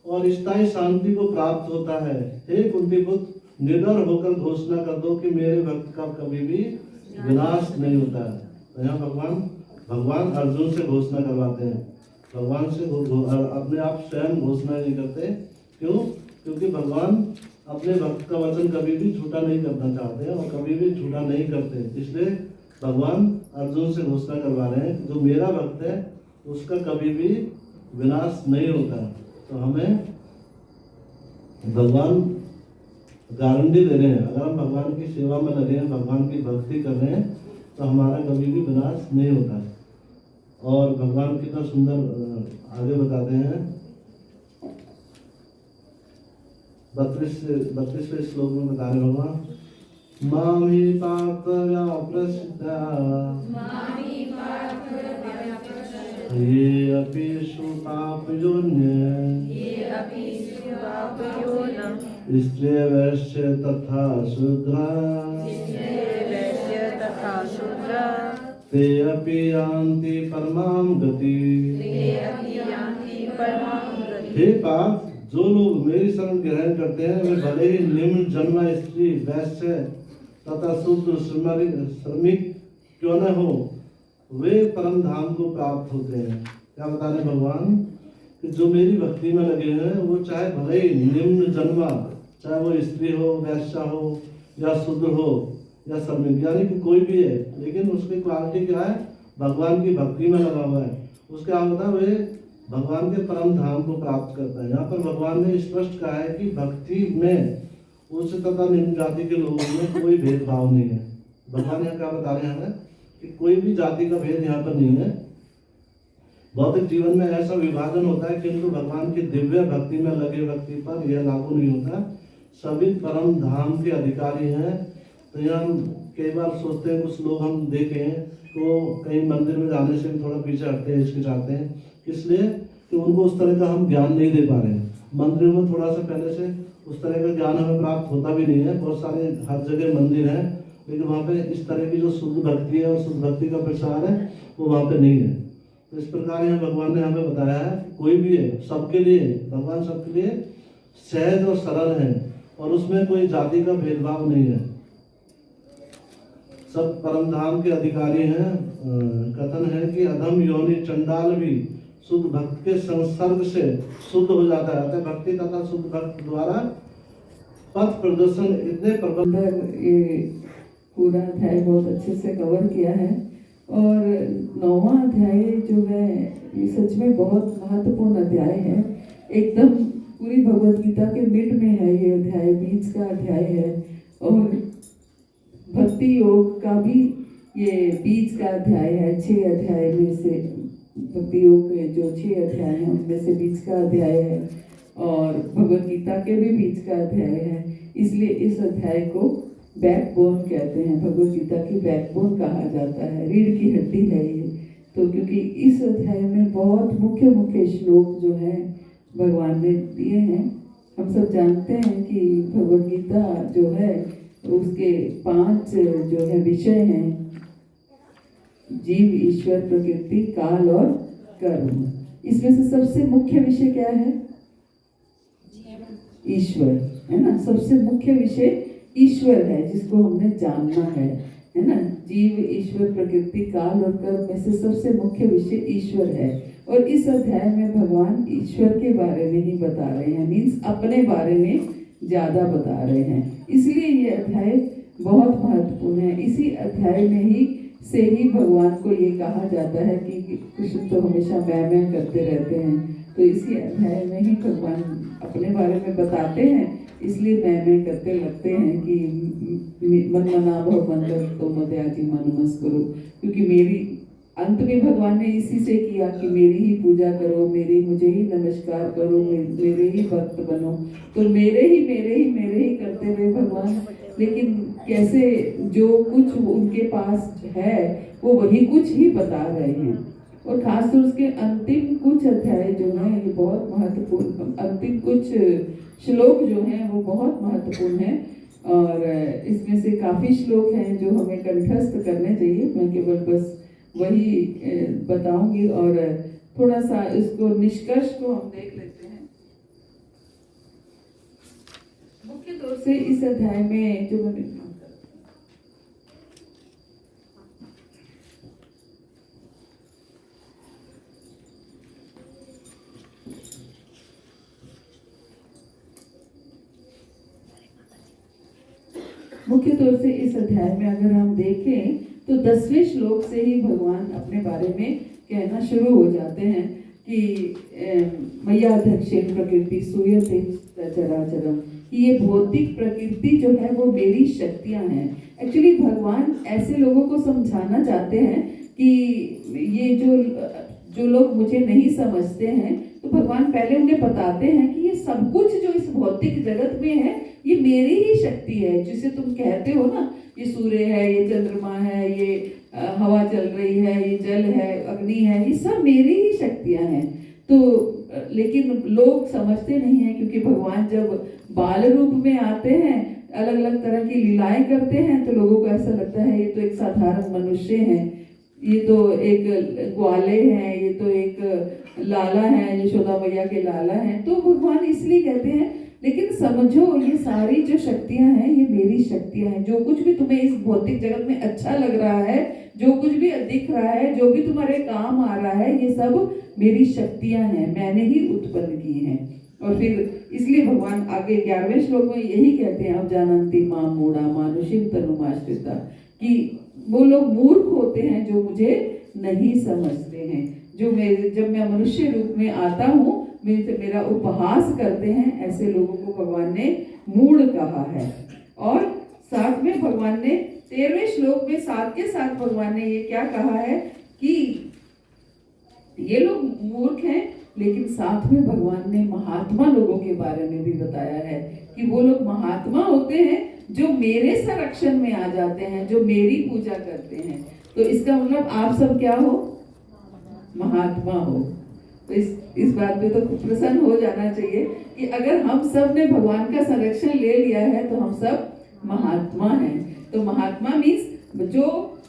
और स्थायी शांति को प्राप्त होता है। हे कुंती पुत्र, निडर होकर घोषणा कर दो कि मेरे भक्त का कभी भी विनाश नहीं होता है। तो यहाँ भगवान अर्जुन से घोषणा करवाते हैं। भगवान से अपने आप स्वयं घोषणा नहीं करते। क्यों? क्योंकि भगवान अपने भक्त का वचन कभी भी झूठा नहीं करना चाहते और कभी भी झूठा नहीं करते। इसलिए भगवान अर्जुन से घोषणा करवा रहे हैं कि जो मेरा भक्त है उसका कभी भी विनाश नहीं होता। तो हमें भगवान गारंटी दे रहे हैं, अगर हम भगवान की सेवा में लगे हैं, भगवान की भक्ति कर रहे हैं, तो हमारा कभी भी विनाश नहीं होता। और भगवान कितना सुंदर आगे बताते हैं 32वें श्लोक में बता रहे भगवान, माम ही पार्थ व्याप्रसिद्धा ये अपि सुपापयोन्य स्त्रिय वैश्य तथा शूद्रा ते अपि यान्ति परमां गति। हे पार्थ, जो लोग मेरी शरण ग्रहण करते हैं वे भले ही निम्न जन्म स्त्री वैश्य तथा शूद्र श्रमिक क्यों न हो, वे परम धाम को प्राप्त होते हैं। क्या बता रहे भगवान कि जो मेरी भक्ति में लगे हैं वो चाहे भले ही निम्न जन्मा, चाहे वो स्त्री हो, वैश्य हो या शूद्र हो या श्रमिक, यानी कि कोई भी है, लेकिन उसकी क्वालिटी क्या है? भगवान की भक्ति में लगा हुआ है। उसका होता है वे भगवान के परम धाम को प्राप्त करता है। यहाँ पर भगवान ने स्पष्ट कहा है कि भक्ति में उच्च तथा निम्न जाति के लोगों में कोई भेदभाव नहीं है। भगवान यहाँ क्या बता रहे हैं कि कोई भी जाति का भेद यहाँ पर नहीं है। भौतिक जीवन में ऐसा विभाजन होता है, किंतु भगवान की दिव्य भक्ति में लगे व्यक्ति पर यह लागू नहीं होता। सभी परम धाम के अधिकारी हैं। तो यहाँ कई बार सोचते हैं, कुछ लोग हम देखें तो कहीं मंदिर में जाने से थोड़ा पीछे हटते हैं, हिचकिचाते हैं, इसलिए कि उनको उस तरह का हम ज्ञान नहीं दे पा रहे हैं। मंदिरों में थोड़ा सा पहले से उस तरह का ज्ञान हमें प्राप्त होता भी नहीं है। बहुत सारे हर जगह मंदिर हैं, लेकिन वहाँ पे इस तरह की जो शुद्ध भक्ति है और शुद्ध भक्ति का प्रसार है वो वहाँ पे नहीं है। तो इस प्रकार यहाँ भगवान ने हमें बताया है कोई भी है, सबके लिए भगवान सबके लिए सहज और सरल है और उसमें कोई जाति का भेदभाव नहीं है। सब परम धाम के अधिकारी हैं। कथन है कि अधम योनि चंडाल भी शुद्ध भक्त के संसर्ग से शुद्ध हो जाता है। अतः भक्ति तथा शुद्ध भक्त द्वारा पथ प्रदर्शन इतने प्रबंध। ये पूरा अध्याय बहुत अच्छे से कवर किया है और 9वां अध्याय जो है ये सच में बहुत महत्वपूर्ण अध्याय है। एकदम पूरी भगवत गीता के मिड में है ये अध्याय, बीच का अध्याय है और भक्ति योग का भी ये बीच का अध्याय है। 6 अध्याय में से भक्ति योग के जो 6 अध्याय हैं उनमें से बीच का अध्याय है और भगवत गीता के भी बीच का अध्याय है। इसलिए इस अध्याय को बैकबोन कहते हैं, भगवत गीता की बैकबोन कहा जाता है, रीढ़ की हड्डी है ये। तो क्योंकि इस अध्याय में बहुत मुख्य मुख्य श्लोक जो है भगवान ने दिए हैं। हम सब जानते हैं कि भगवत गीता जो है उसके 5 जो है विषय हैं, जीव, ईश्वर, प्रकृति, काल और कर्म। इसमें से सबसे मुख्य विषय क्या है? ईश्वर, है ना। सबसे मुख्य विषय ईश्वर है जिसको हमने जानना है ना। जीव, ईश्वर, प्रकृति, काल और कर्म में से सबसे मुख्य विषय ईश्वर है। और इस अध्याय में भगवान ईश्वर के बारे में ही बता रहे हैं, मीन्स अपने बारे में ज्यादा बता रहे हैं। इसलिए ये अध्याय बहुत महत्वपूर्ण है। इसी अध्याय में ही से ही भगवान को ये कहा जाता है कि कृष्ण तो हमेशा मैं करते रहते हैं। तो इसी अध्याय में ही भगवान अपने बारे में बताते हैं, इसलिए मैं करते लगते हैं कि मन मना भव मंगल तो मध्याजी मनमस करो, क्योंकि मेरी अंत में भगवान ने इसी से किया कि मेरी ही पूजा करो, मुझे ही नमस्कार करो, मेरे ही भक्त बनो। तो मेरे ही करते रहे भगवान। लेकिन कैसे जो कुछ उनके पास है वो वही कुछ ही बता रहे हैं। और खासतौर उसके अंतिम कुछ अध्याय जो हैं ये बहुत महत्वपूर्ण, अंतिम कुछ श्लोक जो हैं वो बहुत महत्वपूर्ण हैं। और इसमें से काफी श्लोक हैं जो हमें कंठस्थ करने चाहिए। मैं केवल बस वही बताऊंगी और थोड़ा सा इसको निष्कर्ष को हम देख लेते हैं। मुख्य तौर से इस अध्याय में जो मैंने मुख्य तौर से इस अध्याय में अगर हम देखें तो 10वें श्लोक से ही भगवान अपने बारे में कहना शुरू हो जाते हैं कि मय्याध्यक्षेण प्रकृति सूयते चराचरम, कि ये भौतिक प्रकृति जो है वो मेरी शक्तियां हैं। एक्चुअली भगवान ऐसे लोगों को समझाना चाहते हैं कि ये जो लोग मुझे नहीं समझते हैं, तो भगवान पहले उन्हें बताते हैं कि ये सब कुछ जो इस भौतिक जगत में है ये मेरी ही शक्ति है। जिसे तुम कहते हो ना, ये सूर्य है, ये चंद्रमा है, ये हवा चल रही है, ये जल है, अग्नि है, ये सब मेरी ही शक्तियां हैं। तो लेकिन लोग समझते नहीं हैं, क्योंकि भगवान जब बाल रूप में आते हैं, अलग अलग तरह की लीलाएं करते हैं, तो लोगों को ऐसा लगता है ये तो एक साधारण मनुष्य है, ये तो एक ग्वाले हैं, ये तो एक लाला है, यशोदा मैया के लाला हैं। तो भगवान इसलिए कहते हैं, लेकिन समझो ये सारी जो शक्तियां हैं ये मेरी शक्तियां हैं। जो कुछ भी तुम्हें इस भौतिक जगत में अच्छा लग रहा है, जो कुछ भी दिख रहा है, जो भी तुम्हारे काम आ रहा है, ये सब मेरी शक्तियां हैं, मैंने ही उत्पन्न की हैं। और फिर इसलिए भगवान आगे 11वें श्लोक में यही कहते हैं, अब जानन्ति मां मूढ़ा मानुषिम तनुमाश्रिता, कि वो लोग मूर्ख होते हैं जो मुझे नहीं समझते हैं, जब मैं मनुष्य रूप में आता हूँ मेरा उपहास करते हैं, ऐसे लोगों को भगवान ने मूढ़ कहा है। और साथ में भगवान ने 13वें श्लोक में साथ के साथ भगवान ने ये क्या कहा है कि ये लोग मूर्ख हैं, लेकिन साथ में भगवान ने महात्मा लोगों के बारे में भी बताया है कि वो लोग महात्मा होते हैं जो मेरे संरक्षण में आ जाते हैं, जो मेरी पूजा करते हैं। तो इसका मतलब आप सब क्या हो? महात्मा हो। तो इस बात पे तो प्रसन्न हो जाना चाहिए कि अगर हम सब ने भगवान का संरक्षण ले लिया है तो हम सब महात्मा हैं। तो महात्मा मीन्स जो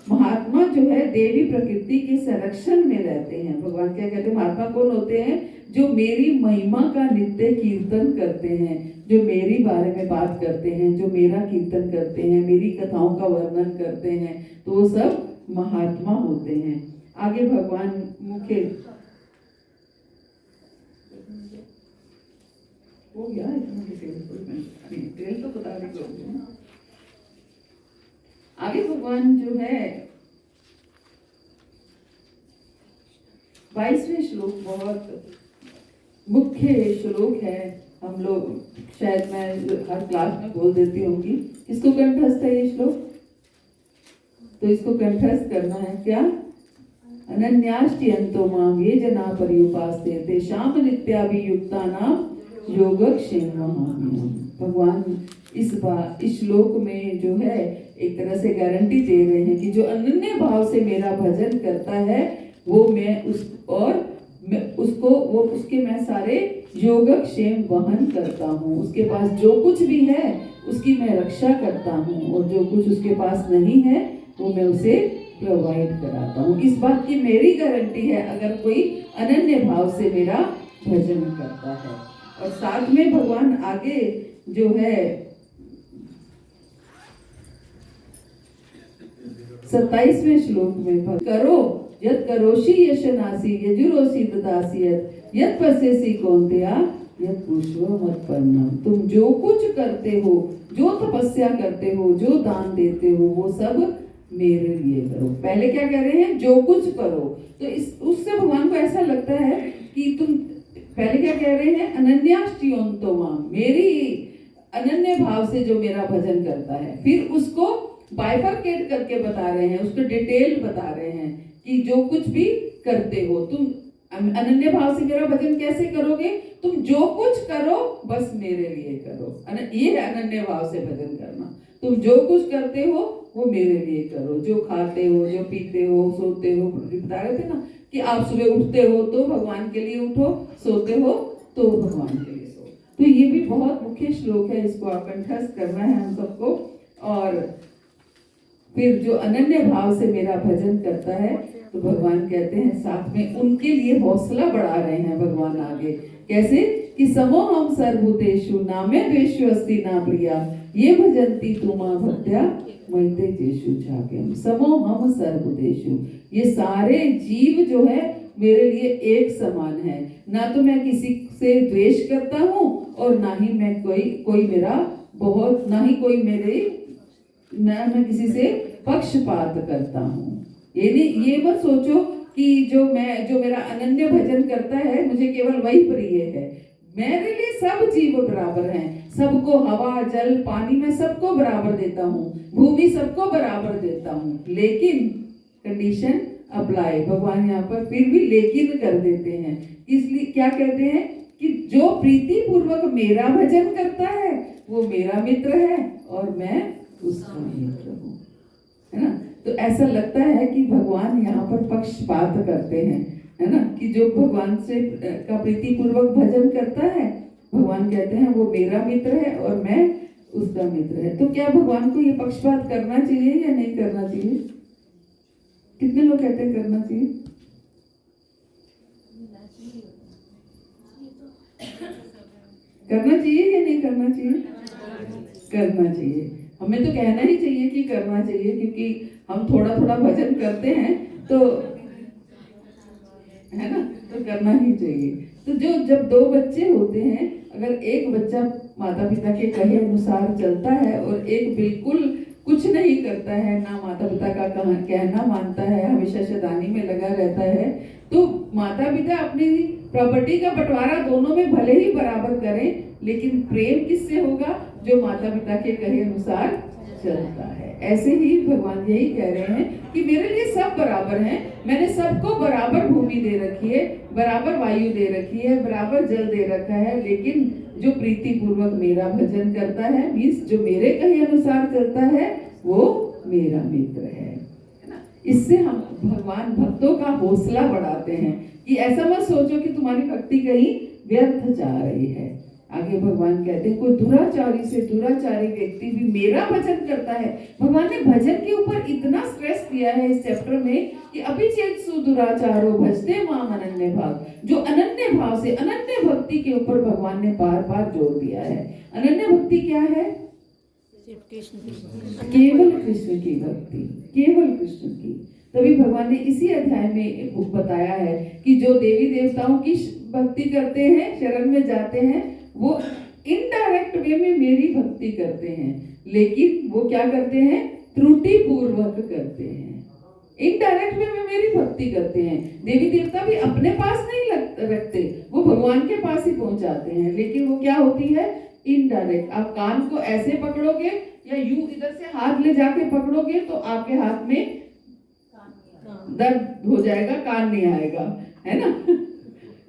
महात्मा जो है देवी प्रकृति के संरक्षण में रहते हैं। भगवान क्या कहते हैं? महात्मा कौन होते हैं? जो मेरी महिमा का नित्य कीर्तन करते हैं, जो मेरी बारे में बात करते हैं, जो मेरा कीर्तन करते हैं, मेरी कथाओं का वर्णन करते हैं, तो वो सब महात्मा होते हैं। आगे भगवान मुख्य हो गया डिटेल तो बता रही। आगे भगवान जो है 22वें श्लोक बहुत मुख्य श्लोक है। हम लोग शायद मैं हर क्लास में बोल देती होंगी, इसको कंठस्थ है ये श्लोक, तो इसको कंठस्थ करना है। क्या? अनन्याश्चियन्तो मां ये जना पर्युपास्ते तेषां नित्याभियुक्तानां योगक्षेमम्। भगवान इस श्लोक में जो है एक तरह से गारंटी दे रहे हैं कि जो अनन्य भाव से मेरा भजन करता है वो उसके मैं सारे योगक्षेम वहन करता हूँ। उसके पास जो कुछ भी है उसकी मैं रक्षा करता हूँ, और जो कुछ उसके पास नहीं है वो मैं उसे प्रोवाइड कराता हूँ। इस बात की मेरी गारंटी है अगर कोई अनन्य भाव से मेरा भजन करता है। और साथ में भगवान आगे जो है 27वें श्लोक में करो यत् करोषि यशनासी यजुरोषि ददासि यत् पश्यसि कौन्तेया यत् पुष्पो मत्पन्नम। तुम जो कुछ करते हो, जो तपस्या करते हो, जो दान देते हो, वो सब मेरे लिए करो। पहले क्या कह रहे हैं, जो कुछ करो। तो इस उससे भगवान को ऐसा लगता है कि तुम पहले क्या कह रहे हैं, अनन्याश्चियोंतो मां, मेरी अनन्य भाव से जो मेरा भजन करता है। फिर उसको बाइफरकेट करके बता रहे हैं, उसको डिटेल बता रहे हैं कि जो कुछ भी करते हो तुम अनन्य भाव से मेरा भजन कैसे करोगे, तुम जो कुछ करो बस मेरे लिए करो। ये है अनन्य भाव से भजन करना। तुम जो कुछ करते हो वो मेरे लिए करो। जो खाते हो, जो पीते हो, सोते हो, बता रहे थे ना कि आप सुबह उठते हो तो भगवान के लिए उठो, सोते हो तो भगवान के लिए सो। तो ये भी बहुत मुख्य श्लोक है, इसको आप कंठस्थ करना है हम सबको। और फिर जो अनन्य भाव से मेरा भजन करता है तो भगवान कहते हैं साथ में उनके लिए हौसला बढ़ा रहे हैं भगवान आगे। कैसे कि समो हम सर्वभूतेषु नामे द्वेषु अस्ति ना प्रिया ये भजन्ति तुमा भक्त्या मैते जेषु झाक्यम। समो हम सर्वभूतेषु, ये सारे जीव जो है मेरे लिए एक समान है। ना तो मैं किसी से द्वेष करता हूँ और ना ही मैं कोई मेरा बहुत, ना ही कोई मेरे, मैं किसी से पक्षपात करता हूँ। ये मत सोचो कि जो मेरा अनन्य भजन करता है मुझे केवल वही प्रिय है। मेरे लिए सब जीव बराबर हैं। सबको हवा, जल, पानी में सबको बराबर देता हूँ, भूमि सबको बराबर देता हूँ। लेकिन कंडीशन अप्लाई, भगवान यहाँ पर फिर भी लेकिन कर देते हैं। इसलिए क्या कहते हैं कि जो प्रीति पूर्वक मेरा भजन करता है वो मेरा मित्र है और मैं उसका मित्र हूँ, है ना। तो ऐसा लगता है कि भगवान यहाँ पर पक्षपात करते हैं, है ना, कि जो भगवान से का प्रीति पूर्वक भजन करता है भगवान कहते हैं वो मेरा मित्र है और मैं उसका मित्र है। तो क्या भगवान को ये पक्षपात करना चाहिए या नहीं करना चाहिए? कितने लोग कहते हैं करना चाहिए? करना चाहिए या नहीं करना चाहिए? करना चाहिए। हमें तो कहना ही चाहिए कि करना चाहिए, क्योंकि हम थोड़ा थोड़ा भजन करते हैं तो, है ना, तो करना ही चाहिए। तो जब दो बच्चे होते हैं, अगर एक बच्चा माता पिता के कहे अनुसार चलता है और एक बिल्कुल कुछ नहीं करता है, ना माता पिता का कहना मानता है, हमेशा शैतानी में लगा रहता है, तो माता पिता अपनी प्रॉपर्टी का बंटवारा दोनों में भले ही बराबर करें, लेकिन प्रेम किससे होगा? जो माता पिता के कहे अनुसार चलता है। ऐसे ही भगवान यही कह रहे हैं कि मेरे लिए सब बराबर हैं। मैंने सबको बराबर भूमि दे रखी है, बराबर वायु दे रखी है, बराबर जल दे रखा है, लेकिन जो प्रीति पूर्वक मेरा भजन करता है, मीन्स जो मेरे कहे अनुसार चलता है, वो मेरा मित्र है ना। इससे हम भगवान भक्तों का हौसला बढ़ाते हैं कि ऐसा मत सोचो कि तुम्हारी भक्ति कहीं व्यर्थ जा रही है। आगे भगवान कहते हैं कोई दुराचारी से दुराचारी व्यक्ति भी मेरा भजन करता है। भगवान ने भजन के ऊपर इतना स्ट्रेस दिया है इस चैप्टर में कि अभिचेत सुदुराचारो भजते माम अनन्य भाव। जो अनन्य भाव से, अनन्य भक्ति के ऊपर भगवान ने बार बार जोर दिया है। अनन्य भक्ति क्या है? केवल कृष्ण की भक्ति, केवल कृष्ण की। तभी भगवान ने इसी अध्याय में बताया है कि जो देवी देवताओं की भक्ति करते हैं, शरण में जाते हैं, वो इनडायरेक्ट वे में मेरी भक्ति करते हैं, लेकिन वो क्या करते हैं? त्रुटि पूर्वक करते हैं। इनडायरेक्ट वे में मेरी भक्ति करते हैं। देवी देवता भी अपने पास नहीं रखते, वो भगवान के पास ही पहुंचाते हैं, लेकिन वो क्या होती है? इनडायरेक्ट। आप कान को ऐसे पकड़ोगे या यूं इधर से हाथ ले जाके पकड़ोगे तो आपके हाथ में दर्द हो जाएगा, कान नहीं आएगा, है ना।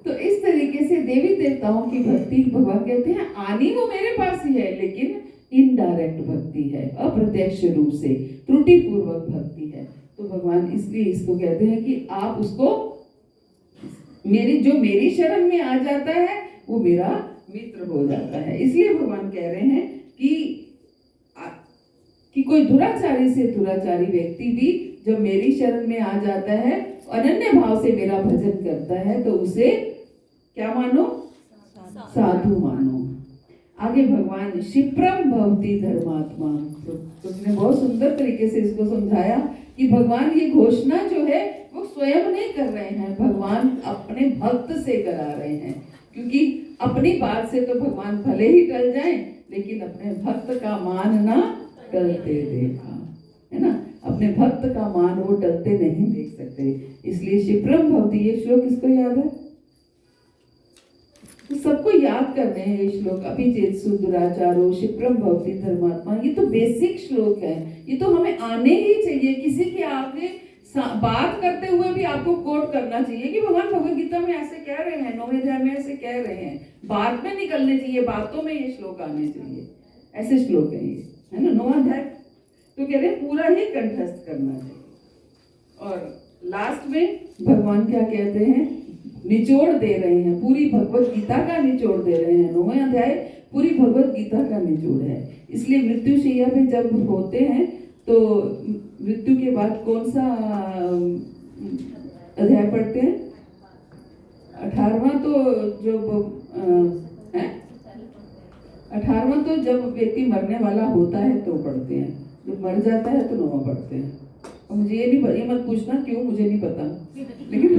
तो इस तरीके से देवी देवताओं की भक्ति भगवान कहते हैं आनी वो मेरे पास ही है, लेकिन इनडायरेक्ट भक्ति है, अप्रत्यक्ष रूप से त्रुटि पूर्वक भक्ति है। तो भगवान इसलिए इसको कहते हैं कि आप उसको जो मेरी शरण में आ जाता है वो मेरा मित्र हो जाता है। इसलिए भगवान कह रहे हैं कि कोई दुराचारी से दुराचारी व्यक्ति भी जब मेरी शरण में आ जाता है, अनन्य भाव से मेरा भजन करता है, तो उसे क्या मानो? साधु मानो। आगे भगवान क्षिप्रम भवति धर्मात्मा, तो उसने बहुत सुंदर तरीके से इसको समझाया कि भगवान ये घोषणा जो है वो स्वयं नहीं कर रहे हैं, भगवान अपने भक्त से करा रहे हैं। क्योंकि अपनी बात से तो भगवान भले ही टल जाएं, लेकिन अपने भक्त का मान ना टलते देखा, है ना। अपने भक्त का मान वो टलते नहीं देख सकते। इसलिए क्षिप्रम भवति, ये श्लोक किसको याद है? तो सबको याद करने हैं ये श्लोक। अभी चेत्सु दुराचारो क्षिप्रम भवति धर्मात्मा, ये तो बेसिक श्लोक है, ये तो हमें आने ही चाहिए। किसी की आपने बात करते हुए भी आपको कोट करना चाहिए कि भगवान भगवत गीता में ऐसे कह रहे हैं, 9वें अध्याय में ऐसे कह रहे हैं। बात में निकलने चाहिए, बातों में ये श्लोक आने चाहिए। ऐसे श्लोक है ये, है ना। 9वां अध्याय तो कह रहे हैं पूरा ही कंठस्थ करना चाहिए। और लास्ट में भगवान क्या कहते हैं? निचोड़ दे रहे हैं, पूरी भगवत गीता का निचोड़ दे रहे हैं। 9वें अध्याय पूरी भगवत गीता का निचोड़ है। इसलिए मृत्युशैया पे जब होते हैं तो मृत्यु के बाद कौन सा अध्याय पढ़ते हैं? 18वां तो जब है 18वां तो जब व्यक्ति मरने वाला होता है तो पढ़ते हैं, जब मर जाता है तो 9वां पढ़ते हैं। और मुझे ये नहीं, ये मत पूछना क्यों, मुझे नहीं पता, लेकिन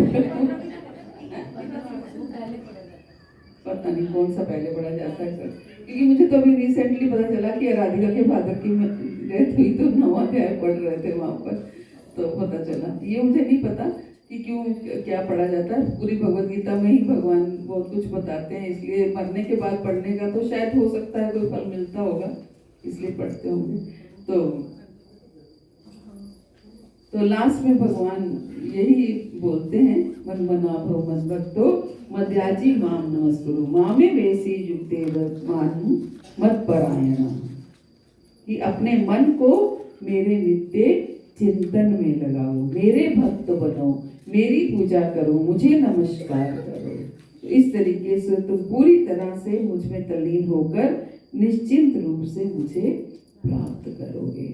पता नहीं कौन सा पहले पढ़ा जाता है सर, क्योंकि मुझे तो अभी रिसेंटली पता चला कि राधिका के फादर की डेथ हुई तो 9वां अध्याय पढ़ रहे थे वहां पर, तो पता चला। ये मुझे नहीं पता कि क्यों क्या पढ़ा जाता है। पूरी भगवत गीता में ही भगवान बहुत कुछ बताते हैं, इसलिए मरने के बाद पढ़ने का तो शायद हो सकता है कोई फल मिलता होगा, इसलिए पढ़ते होंगे। तो लास्ट में भगवान यही बोलते हैं, मन मना भव मद भक्तो मद्याजी माम नमस्कुरु मामे वेसी युक्ते मानु मत परायणा, कि अपने मन को मेरे नित्य चिंतन में लगाओ, मेरे भक्त बनो, मेरी पूजा करो, मुझे नमस्कार करो। तो इस तरीके से तुम पूरी तरह से मुझ में तल्लीन होकर निश्चिंत रूप से मुझे प्राप्त करोगे।